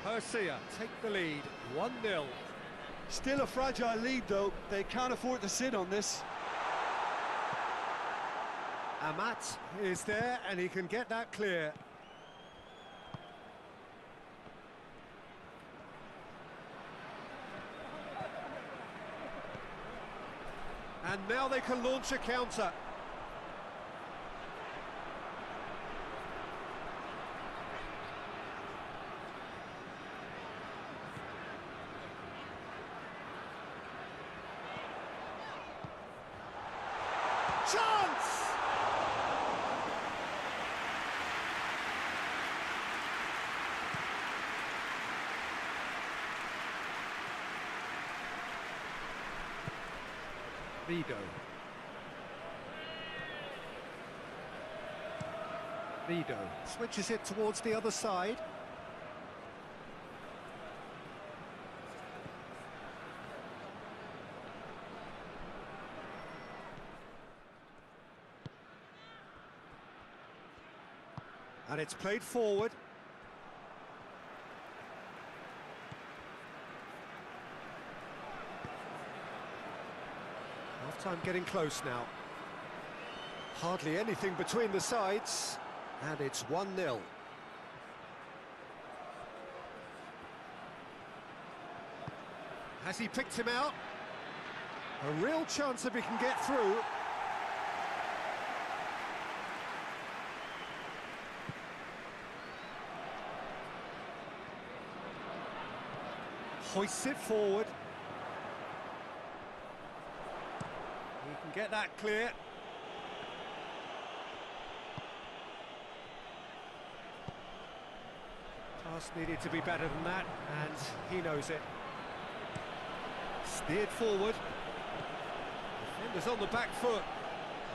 Persija take the lead, 1-0. Still a fragile lead though, they can't afford to sit on this. Amat is there and he can get that clear. And now they can launch a counter. Chance! Vido. Vido switches it towards the other side. And it's played forward. Half-time getting close now. Hardly anything between the sides. And it's 1-0. Has he picked him out? A real chance if he can get through. Hoists it forward. He can get that clear. Pass needed to be better than that, and he knows it. Steered forward. Defender's on the back foot.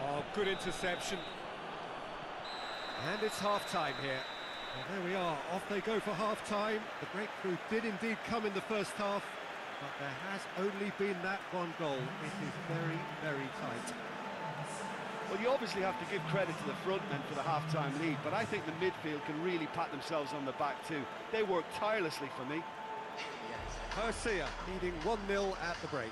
Oh, good interception. And it's half-time here. Well, there we are, off they go for half-time. The breakthrough did indeed come in the first half, but there has only been that one goal. It is very, very tight. Well, you obviously have to give credit to the front men for the half-time lead, but I think the midfield can really pat themselves on the back too. They work tirelessly for me. Persija leading 1-0 at the break.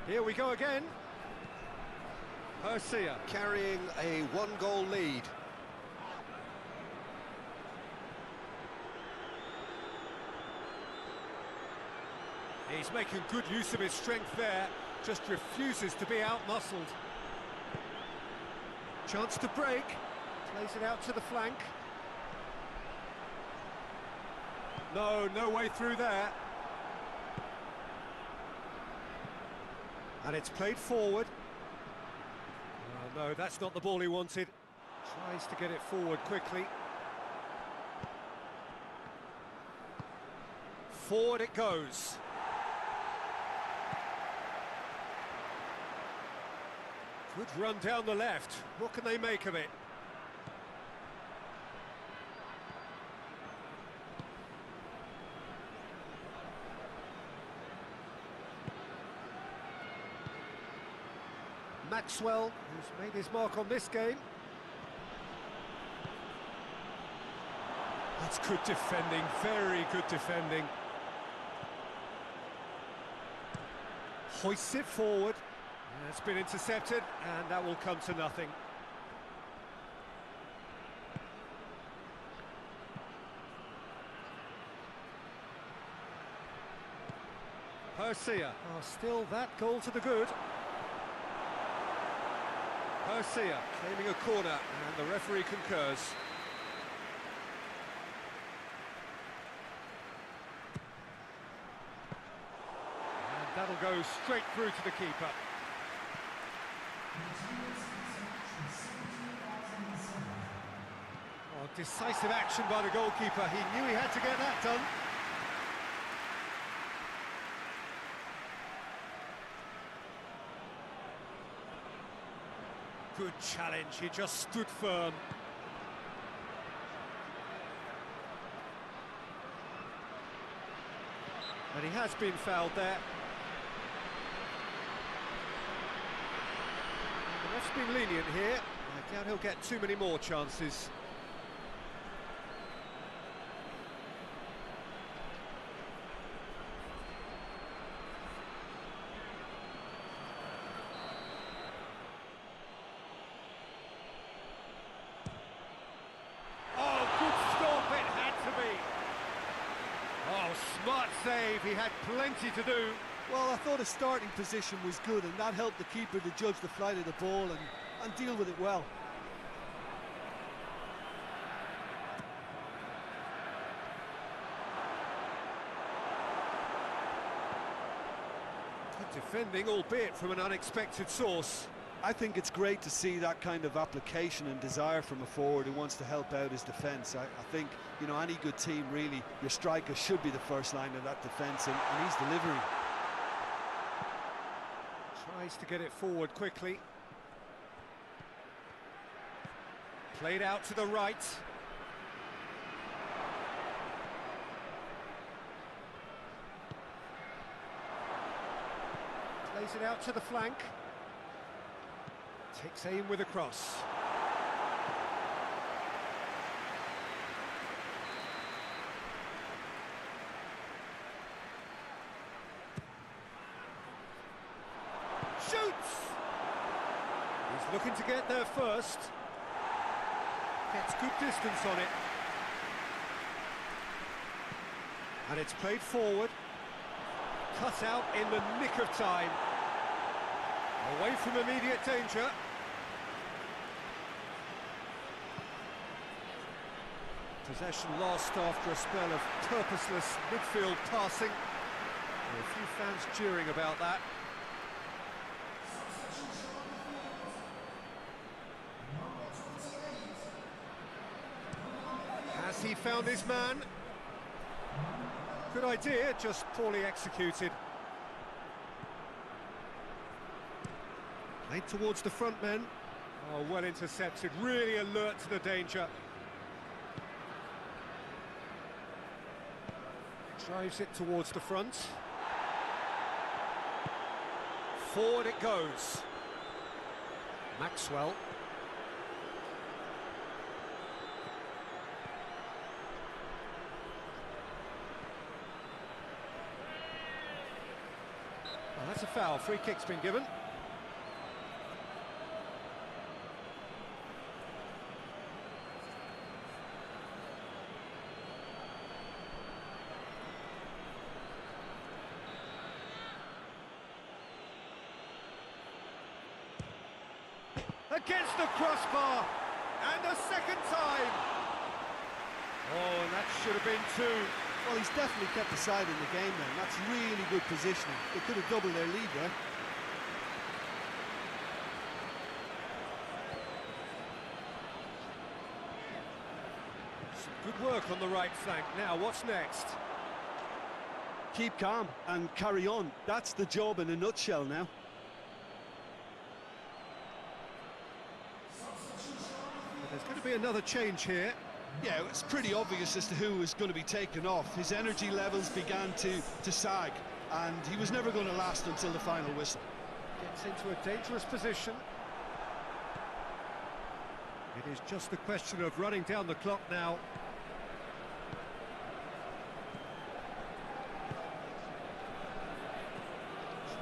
Here we go again. Persija carrying a one-goal lead. He's making good use of his strength there, just refuses to be out-muscled. Chance to break, plays it out to the flank. No way through there. And it's played forward. No, that's not the ball he wanted. Tries to get it forward quickly. Forward it goes. Good run down the left. What can they make of it? Maxwell, who's made his mark on this game. That's good defending, very good defending. Hoists it forward. It's been intercepted, and that will come to nothing. Persija, still that goal to the good. Persija claiming a corner, and the referee concurs. And that'll go straight through to the keeper. Oh, decisive action by the goalkeeper. He knew he had to get that done. Good challenge, he just stood firm. And he has been fouled there. The ref's been lenient here. I doubt he'll get too many more chances. Smart save, he had plenty to do. Well, I thought his starting position was good, and that helped the keeper to judge the flight of the ball and deal with it well. Good defending, albeit from an unexpected source. I think it's great to see that kind of application and desire from a forward who wants to help out his defence. I think, you know, any good team, really, your striker should be the first line of that defence, and he's delivering. Tries to get it forward quickly. Played out to the right. Plays it out to the flank. Takes aim with a cross. Shoots! He's looking to get there first. Gets good distance on it. And it's played forward. Cut out in the nick of time. Away from immediate danger. Possession lost after a spell of purposeless midfield passing. There are a few fans jeering about that. Has he found his man? Good idea, just poorly executed. Played towards the front men. Oh, well intercepted, really alert to the danger. Drives it towards the front. Forward it goes. Maxwell. Well, that's a foul. Free kick's been given. Against the crossbar, and a second time. Oh, and that should have been two. Well, he's definitely kept the side in the game then. That's really good positioning. They could have doubled their lead there. Some good work on the right flank. Now, what's next? Keep calm and carry on. That's the job in a nutshell now. There's going to be another change here. Yeah, it's pretty obvious as to who was going to be taken off. His energy levels began to sag, and he was never going to last until the final whistle. Gets into a dangerous position. It is just a question of running down the clock now.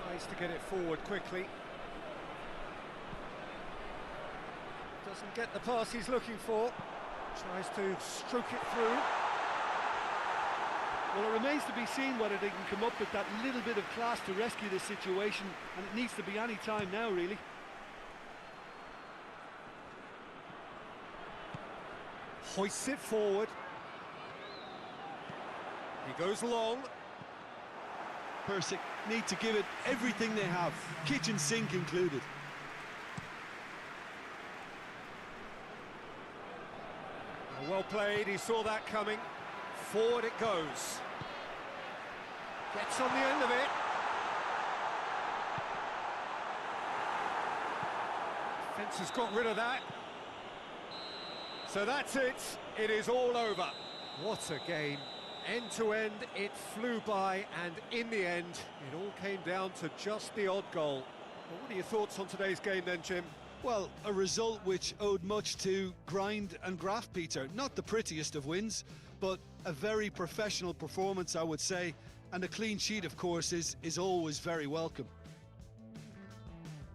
Tries to get it forward quickly. Doesn't get the pass he's looking for. Tries to stroke it through. Well, it remains to be seen whether they can come up with that little bit of class to rescue this situation, and it needs to be any time now, really. Hoists it forward. He goes long. Persik need to give it everything they have, kitchen sink included. Well played, he saw that coming. Forward it goes. Gets on the end of it. Defence has got rid of that. So that's it. It is all over. What a game. End to end, it flew by, and in the end, it all came down to just the odd goal. Well, what are your thoughts on today's game then, Jim? Well, a result which owed much to grind and graft, Peter. Not the prettiest of wins, but a very professional performance, I would say. And a clean sheet, of course, is always very welcome.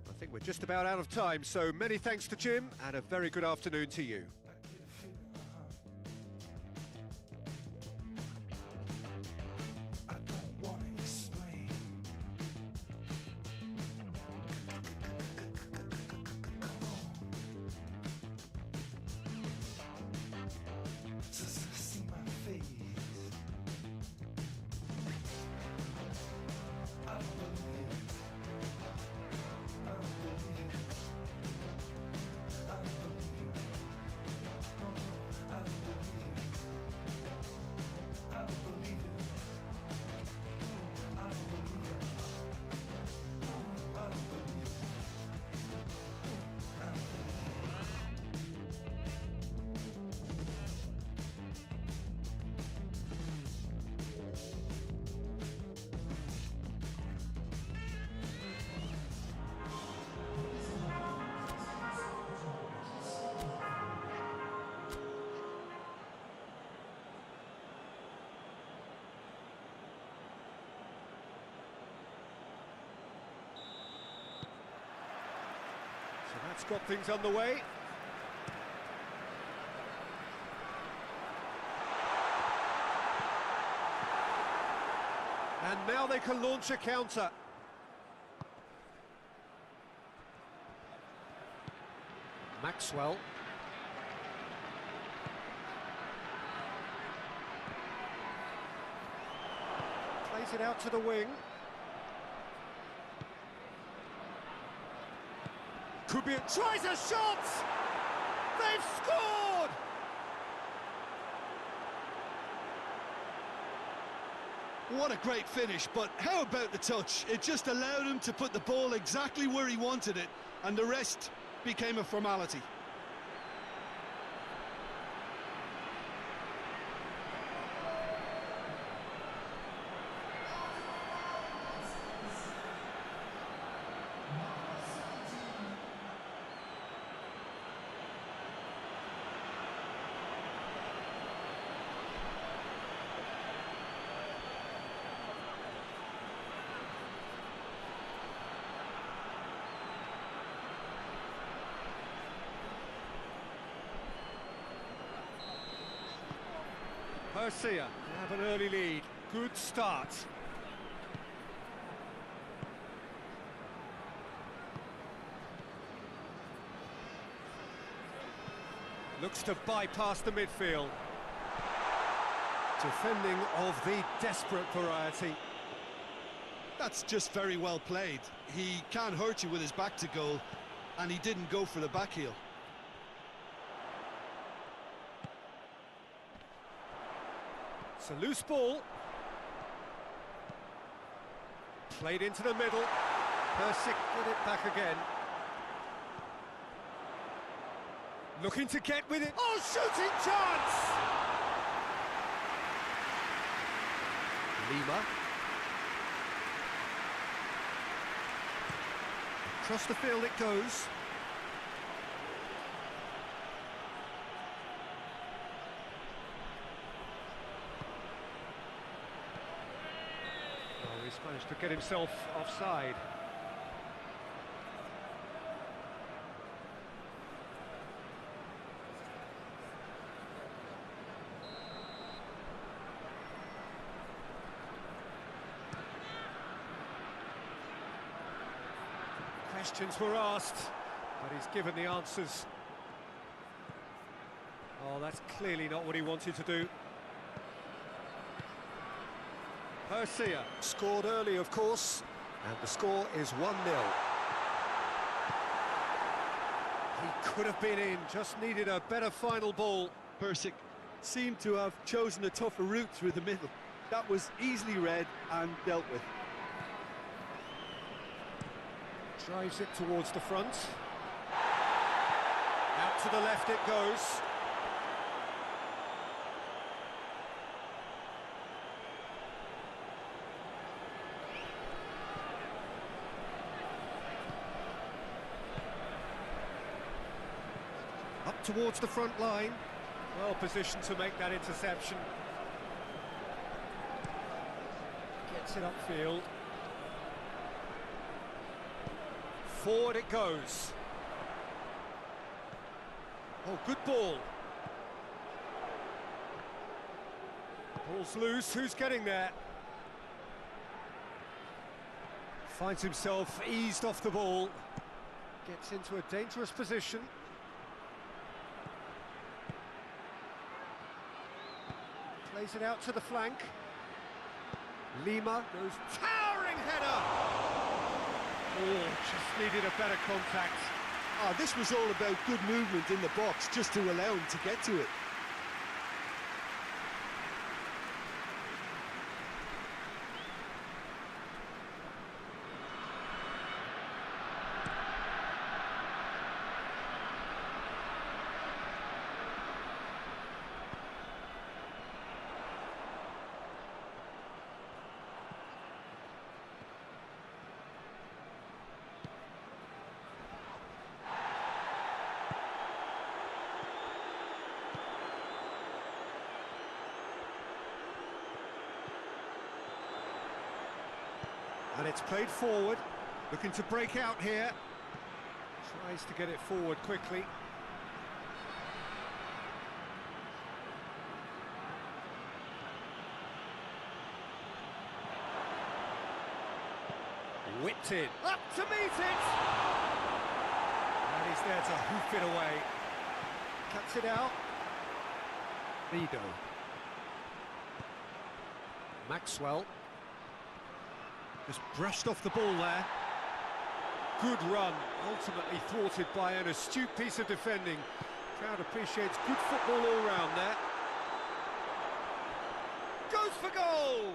I think we're just about out of time, so many thanks to Jim, and a very good afternoon to you. So that's got things underway. And now they can launch a counter. Maxwell. Plays it out to the wing. Could be tries a shot! They've scored! What a great finish, but how about the touch? It just allowed him to put the ball exactly where he wanted it, and the rest became a formality. Persija have an early lead. Good start. Looks to bypass the midfield. Defending of the desperate variety. That's just very well played. He can't hurt you with his back to goal, and he didn't go for the back heel. It's a loose ball. Played into the middle. Persik get it back again. Looking to get with it. Oh, shooting chance! Lima. Across the field it goes. Oh, he's managed to get himself offside. Questions were asked, but he's given the answers. Oh, that's clearly not what he wanted to do. Persija scored early, of course, and the score is 1-0. He could have been in, just needed a better final ball. Persik seemed to have chosen a tougher route through the middle. That was easily read and dealt with. Drives it towards the front. Out to the left it goes. Up towards the front line. Well positioned to make that interception. Gets it upfield. Forward it goes. Oh, good ball. Ball's loose, who's getting there? Finds himself eased off the ball. Gets into a dangerous position. Plays it out to the flank. Lima goes towering header! Oh, just needed a better contact. This was all about good movement in the box, just to allow him to get to it. And it's played forward, looking to break out here. Tries to get it forward quickly. Whipped in, up to meet it! And he's there to hoof it away. Cuts it out. Vido. Maxwell. Just brushed off the ball there. Good run, ultimately thwarted by an astute piece of defending. Crowd appreciates good football all round there. Goes for goal!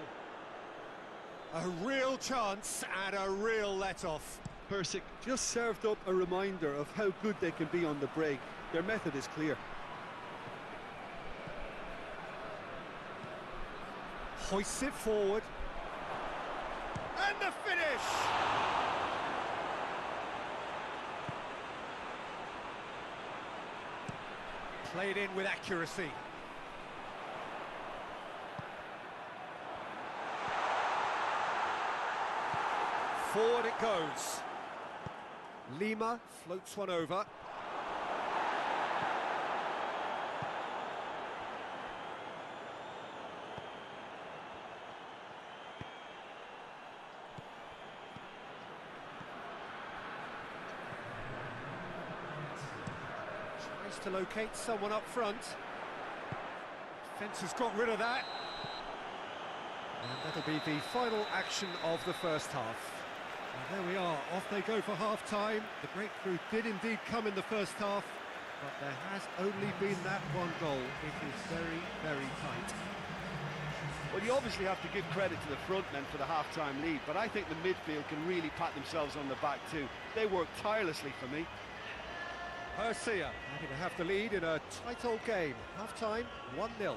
A real chance and a real let-off. Persik just served up a reminder of how good they can be on the break. Their method is clear. Hoists it forward. And the finish! Played in with accuracy. Forward it goes. Lima floats one over. Needs to locate someone up front. Defence has got rid of that. And that'll be the final action of the first half. And there we are, off they go for half-time. The breakthrough did indeed come in the first half, but there has only been that one goal. It is very, very tight. Well, you obviously have to give credit to the front men for the half-time lead, but I think the midfield can really pat themselves on the back too. They work tirelessly for me. Persija happy to have the lead in a tight old game. Half-time, 1-0.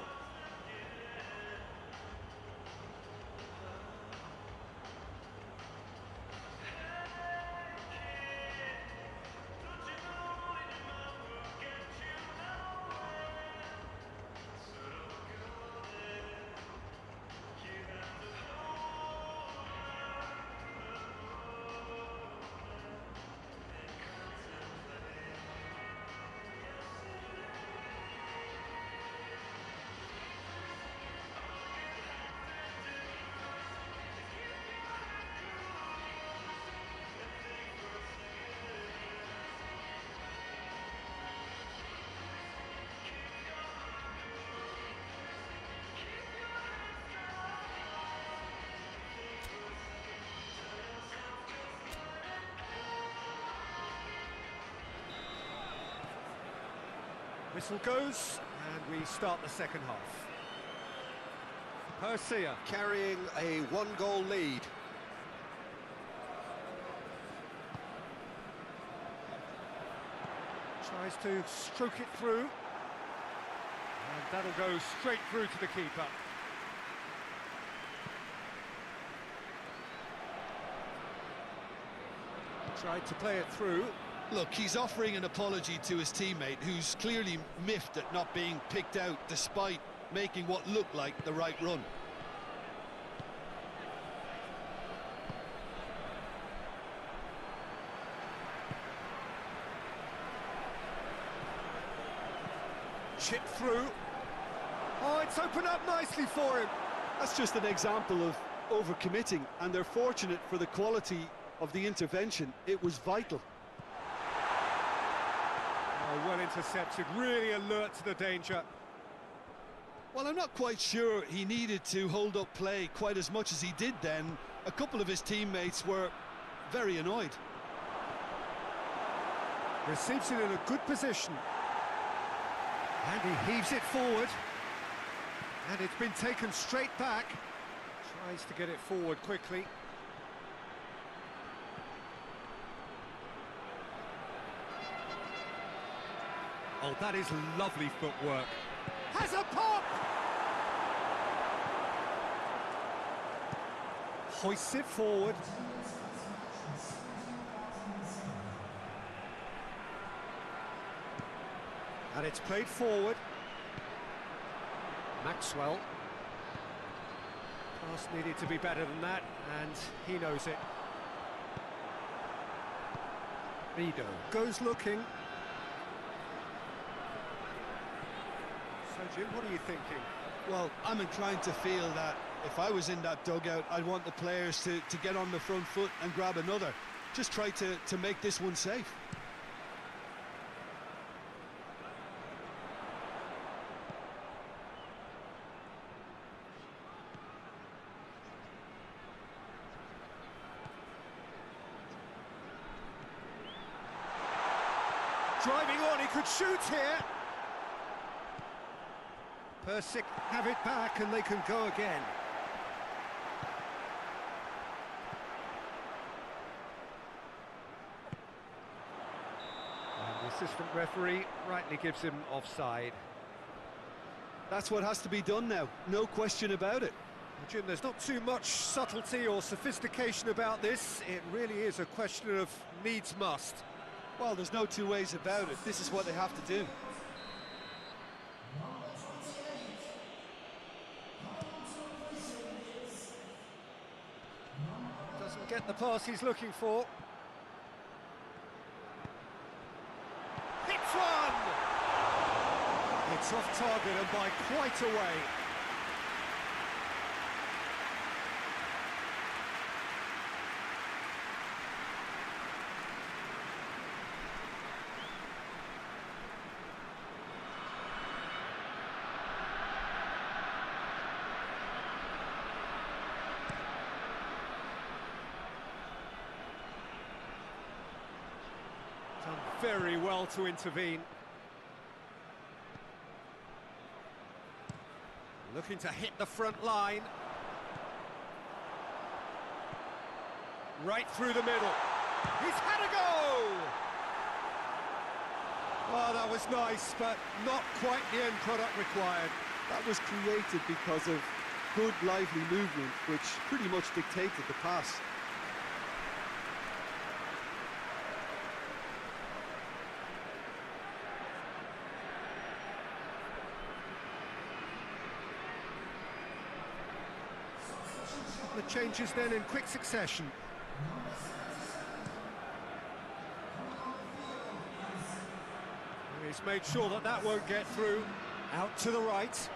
Whistle goes, and we start the second half. Persija carrying a one-goal lead. Tries to stroke it through. And that'll go straight through to the keeper. Tried to play it through. Look, he's offering an apology to his teammate, who's clearly miffed at not being picked out despite making what looked like the right run. Chip through. Oh, it's opened up nicely for him. That's just an example of overcommitting, and they're fortunate for the quality of the intervention. It was vital. Oh, well intercepted, really alert to the danger. Well, I'm not quite sure he needed to hold up play quite as much as he did then. A couple of his teammates were very annoyed. Receives it in a good position. And he heaves it forward. And it's been taken straight back. Tries to get it forward quickly. Oh, that is lovely footwork. Has a pop! Hoists it forward. And it's played forward. Maxwell. Pass needed to be better than that, and he knows it. Rido goes looking. So, Jim, what are you thinking? Well, I'm inclined to feel that if I was in that dugout, I'd want the players to get on the front foot and grab another. Just try to make this one safe. Driving on, he could shoot here. Persik have it back and they can go again. And the assistant referee rightly gives him offside. That's what has to be done now, no question about it. Well, Jim, there's not too much subtlety or sophistication about this. It really is a question of needs must. Well, there's no two ways about it. This is what they have to do. Doesn't get the pass he's looking for. Hits one! It's off target and by quite a way. very well to intervene. Looking to hit the front line. Right through the middle. He's had a go! Oh, that was nice, but not quite the end product required. That was created because of good, lively movement, which pretty much dictated the pass. The changes then in quick succession. He's made sure that that won't get through. Out to the right.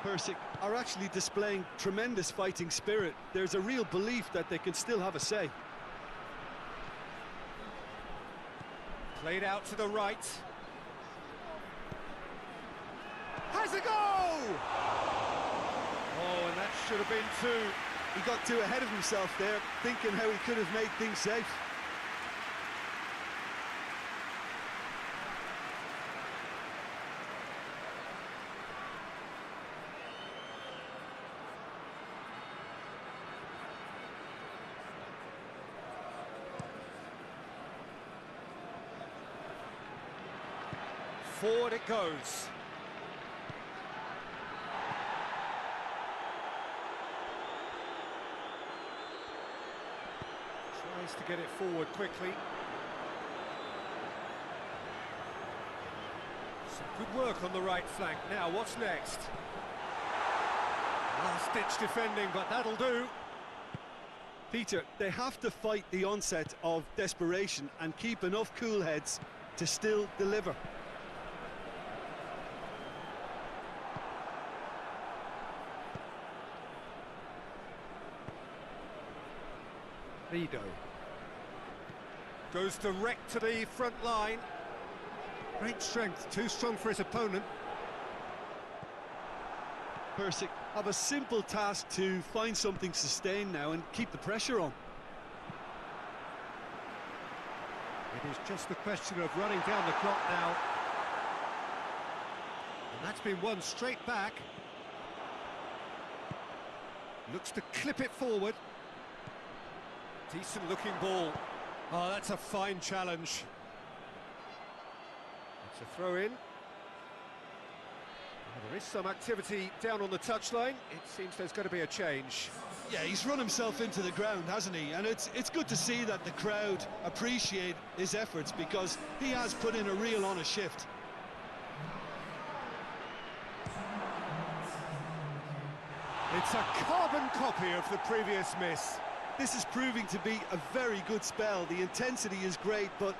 Persik are actually displaying tremendous fighting spirit. There's a real belief that they can still have a say. Played out to the right. Has a go! Oh, and that should have been two. He got too ahead of himself there, thinking how he could have made things safe. Forward it goes. Tries to get it forward quickly. Some good work on the right flank. Now, what's next? Last-ditch defending, but that'll do. Peter, they have to fight the onset of desperation and keep enough cool heads to still deliver. Lido goes direct to the front line. Great strength, too strong for his opponent. Persik have a simple task to find something sustained now and keep the pressure on. It is just the question of running down the clock now. And that's been won straight back. Looks to clip it forward. Decent looking ball. Oh, that's a fine challenge. It's a throw in. Well, there is some activity down on the touchline. It seems there's going to be a change. Yeah, he's run himself into the ground, hasn't he? And it's good to see that the crowd appreciate his efforts, because he has put in a real honest shift. It's a carbon copy of the previous miss. This is proving to be a very good spell. The intensity is great, but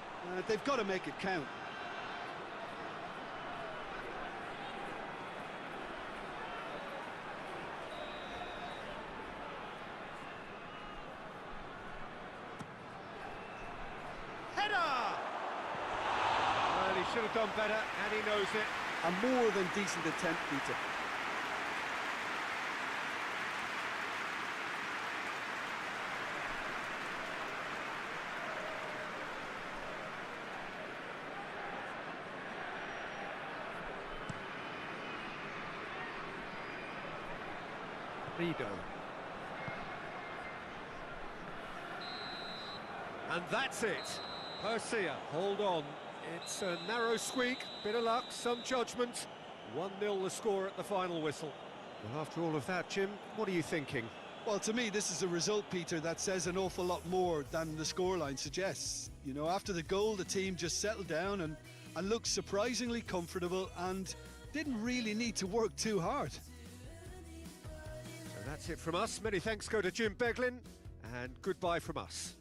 they've got to make it count. Header! Well, he should have done better, and he knows it. A more than decent attempt, Peter. Lido. And that's it. Persija, hold on. It's a narrow squeak, bit of luck, some judgment. 1-0 the score at the final whistle. Well, after all of that, Jim, what are you thinking? Well, to me, this is a result, Peter, that says an awful lot more than the scoreline suggests. You know, after the goal, the team just settled down and looked surprisingly comfortable and didn't really need to work too hard. So that's it from us. Many thanks go to Jim Beglin, and goodbye from us.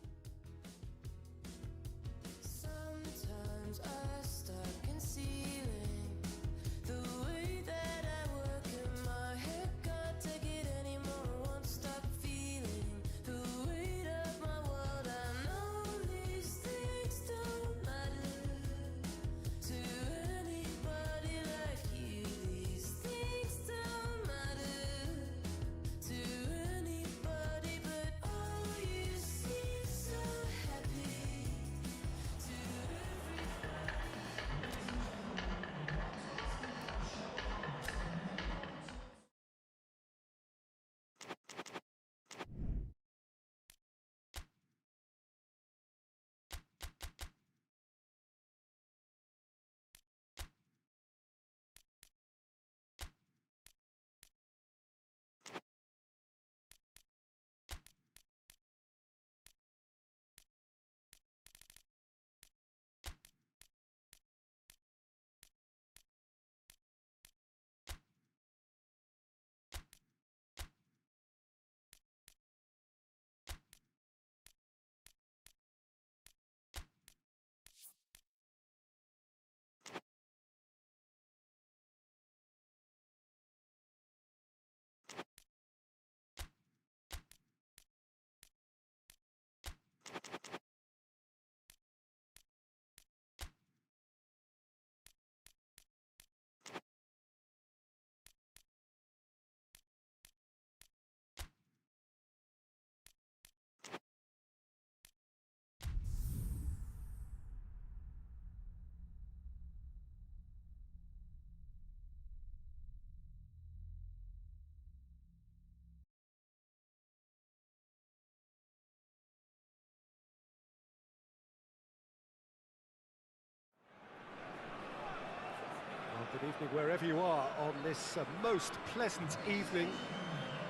Good evening wherever you are on this most pleasant evening.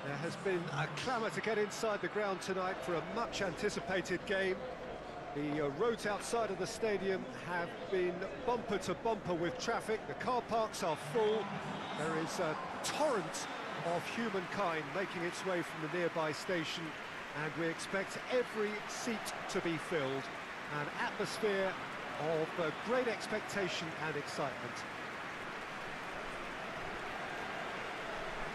There has been a clamour to get inside the ground tonight for a much anticipated game. The roads outside of the stadium have been bumper to bumper with traffic. The car parks are full. There is a torrent of humankind making its way from the nearby station, and we expect every seat to be filled. An atmosphere of great expectation and excitement.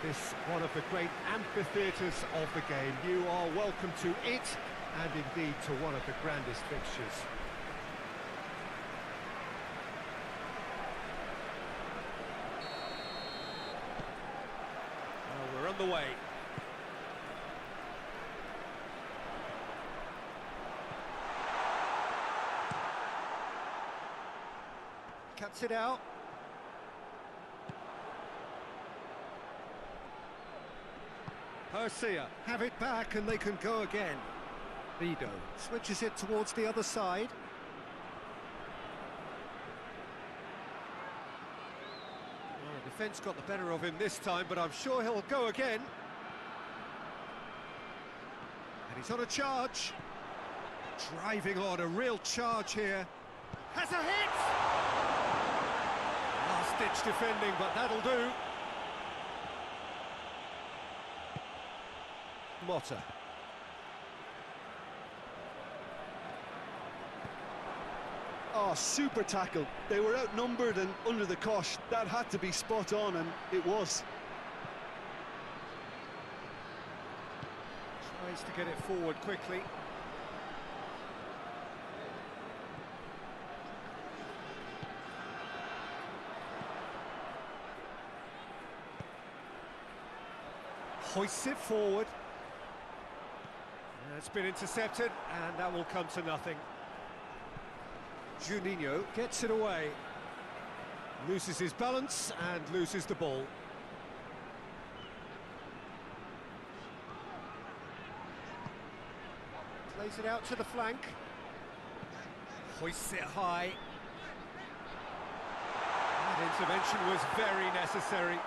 This one of the great amphitheatres of the game. You are welcome to it, and indeed to one of the grandest fixtures. Well, we're on the way. Cuts it out. Persija have it back and they can go again. Vido switches it towards the other side. Well, the defence got the better of him this time, but I'm sure he'll go again. And he's on a charge. Driving on, a real charge here. Has a hit! Last-ditch defending, but that'll do. Motta. Oh, super tackle. They were outnumbered and under the cosh. That had to be spot on, and it was. Tries to get it forward quickly. Hoists it forward. It's been intercepted, and that will come to nothing. Juninho gets it away. Loses his balance and loses the ball. Plays it out to the flank. Hoists it high. That intervention was very necessary.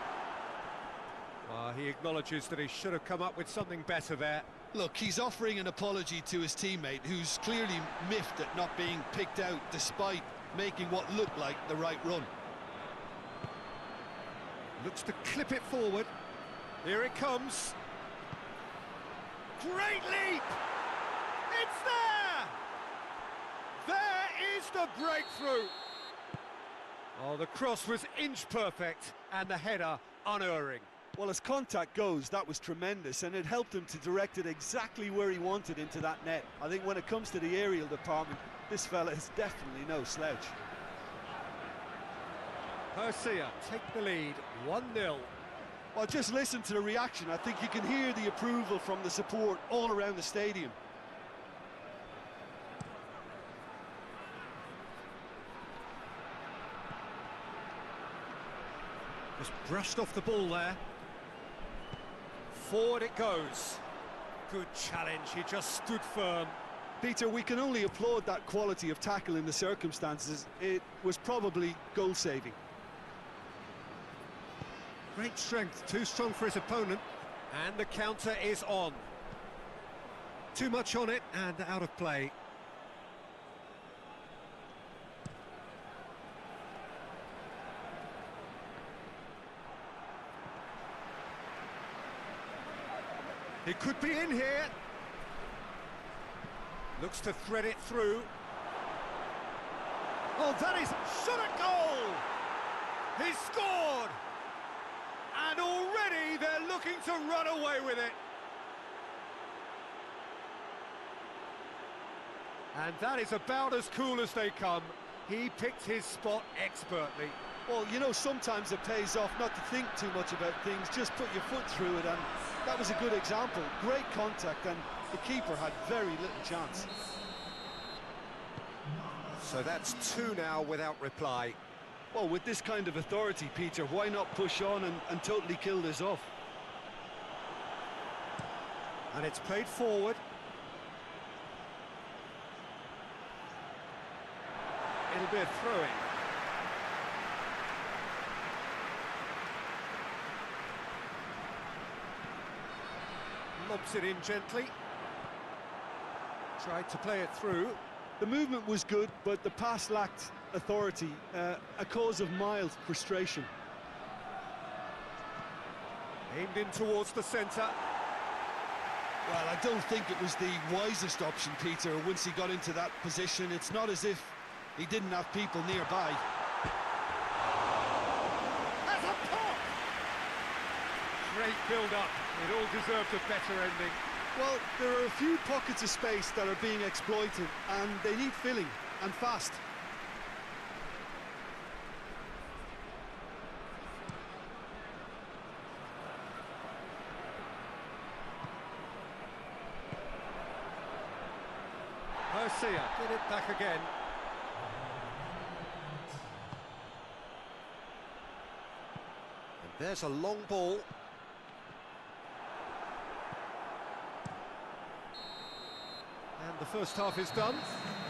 He acknowledges that he should have come up with something better there. Look, he's offering an apology to his teammate, who's clearly miffed at not being picked out despite making what looked like the right run. Looks to clip it forward. Here it comes. Great leap! It's there! There is the breakthrough! Oh, the cross was inch perfect, and the header unerring. Well, as contact goes, that was tremendous, and it helped him to direct it exactly where he wanted into that net. I think when it comes to the aerial department, this fella is definitely no slouch. Persija take the lead, 1-0. Well, just listen to the reaction. I think you can hear the approval from the support all around the stadium. Just brushed off the ball there. Forward it goes. Good challenge, he just stood firm. Peter, we can only applaud that quality of tackle in the circumstances. It was probably goal-saving. Great strength, too strong for his opponent. And the counter is on. Too much on it and out of play. He could be in here. Looks to thread it through. Oh, that is shot at goal! He scored! And already they're looking to run away with it. And that is about as cool as they come. He picked his spot expertly. Well, you know, sometimes it pays off not to think too much about things, just put your foot through it, and that was a good example. Great contact, and the keeper had very little chance. So that's 2 now without reply. Well, with this kind of authority, Peter, why not push on and totally kill this off? And it's played forward. It'll be a throw-in. lobs it in gently. Tried to play it through. The movement was good, but the pass lacked authority, a cause of mild frustration. Aimed in towards the centre. Well, I don't think it was the wisest option, Peter, once he got into that position. It's not as if he didn't have people nearby. That's a pop! Great build-up. It all deserved a better ending. Well, there are a few pockets of space that are being exploited, and they need filling, and fast. Persija get it back again. And there's a long ball. And the first half is done.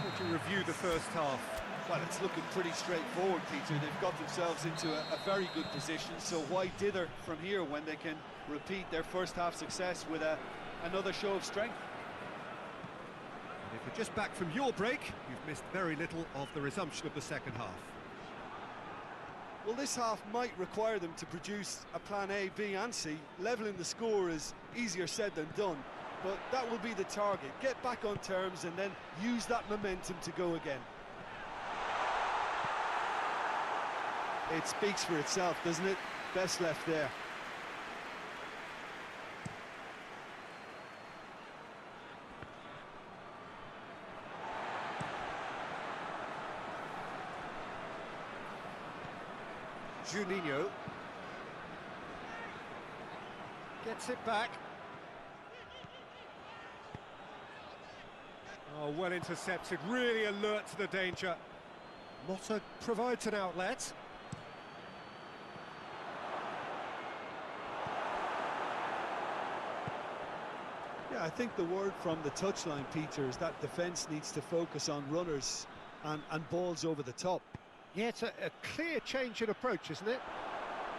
Would you review the first half? Well, it's looking pretty straightforward, Peter. They've got themselves into a very good position, so why dither from here when they can repeat their first half success with another show of strength? And if you're just back from your break, you've missed very little of the resumption of the second half. Well, this half might require them to produce a plan A, B and C. Levelling the score is easier said than done, but that will be the target. Get back on terms and then use that momentum to go again. It speaks for itself, doesn't it? Best left there. Juninho gets it back. Oh, well intercepted, really alert to the danger. Motta provides an outlet. Yeah, I think the word from the touchline, Peter, is that defence needs to focus on runners and balls over the top. Yeah, it's a clear change in approach, isn't it?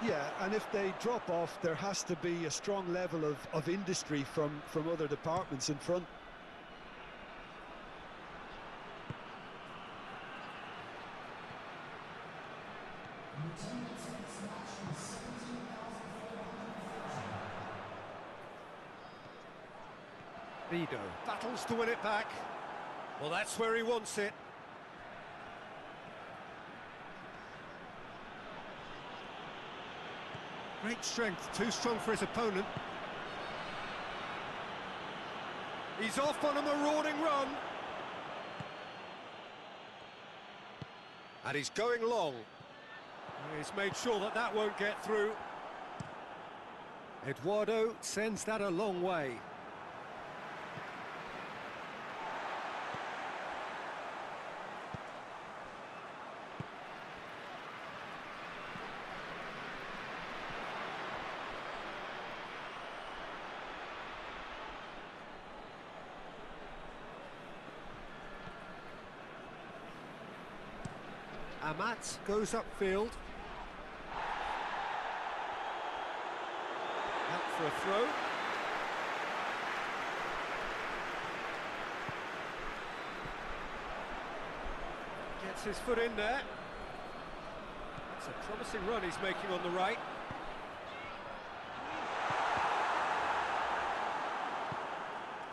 Yeah, and if they drop off, there has to be a strong level of industry from other departments in front. Vido battles to win it back. Well, that's where he wants it. Great strength, too strong for his opponent. He's off on a marauding run. And he's going long. He's made sure that that won't get through. Eduardo sends that a long way. Amat goes upfield. Out for a throw. Gets his foot in there. It's a promising run he's making on the right.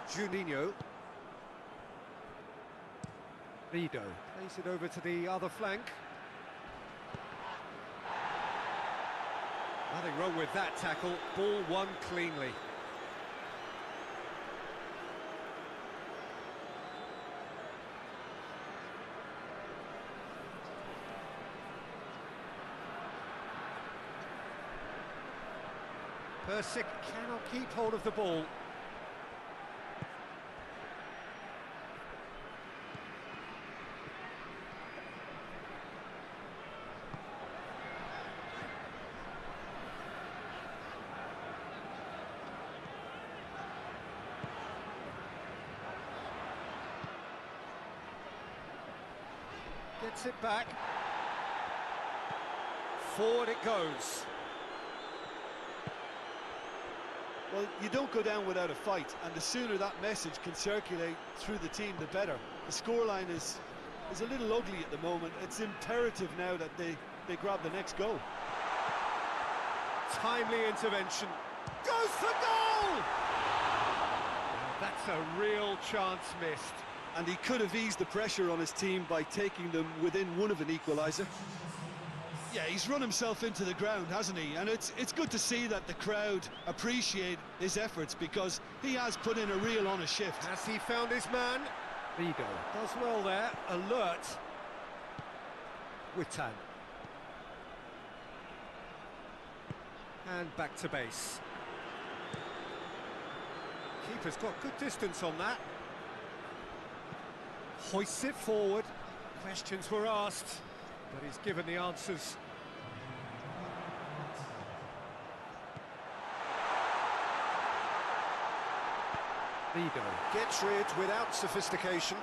Juninho. Vido plays it over to the other flank. Nothing wrong with that tackle, ball won cleanly. Persik cannot keep hold of the ball. Gets it back. Forward it goes. Well, you don't go down without a fight, and the sooner that message can circulate through the team, the better. The scoreline is a little ugly at the moment. It's imperative now that they grab the next goal. Timely intervention. Goes for goal! That's a real chance missed. And he could have eased the pressure on his team by taking them within one of an equaliser. Yeah, he's run himself into the ground, hasn't he? And it's good to see that the crowd appreciate his efforts, because he has put in a real honest shift. Has he found his man? Vigo does well there, alert. Witan. And back to base. Keeper's got good distance on that. Hoists it forward. Questions were asked, but he's given the answers. Vigo gets rid without sophistication.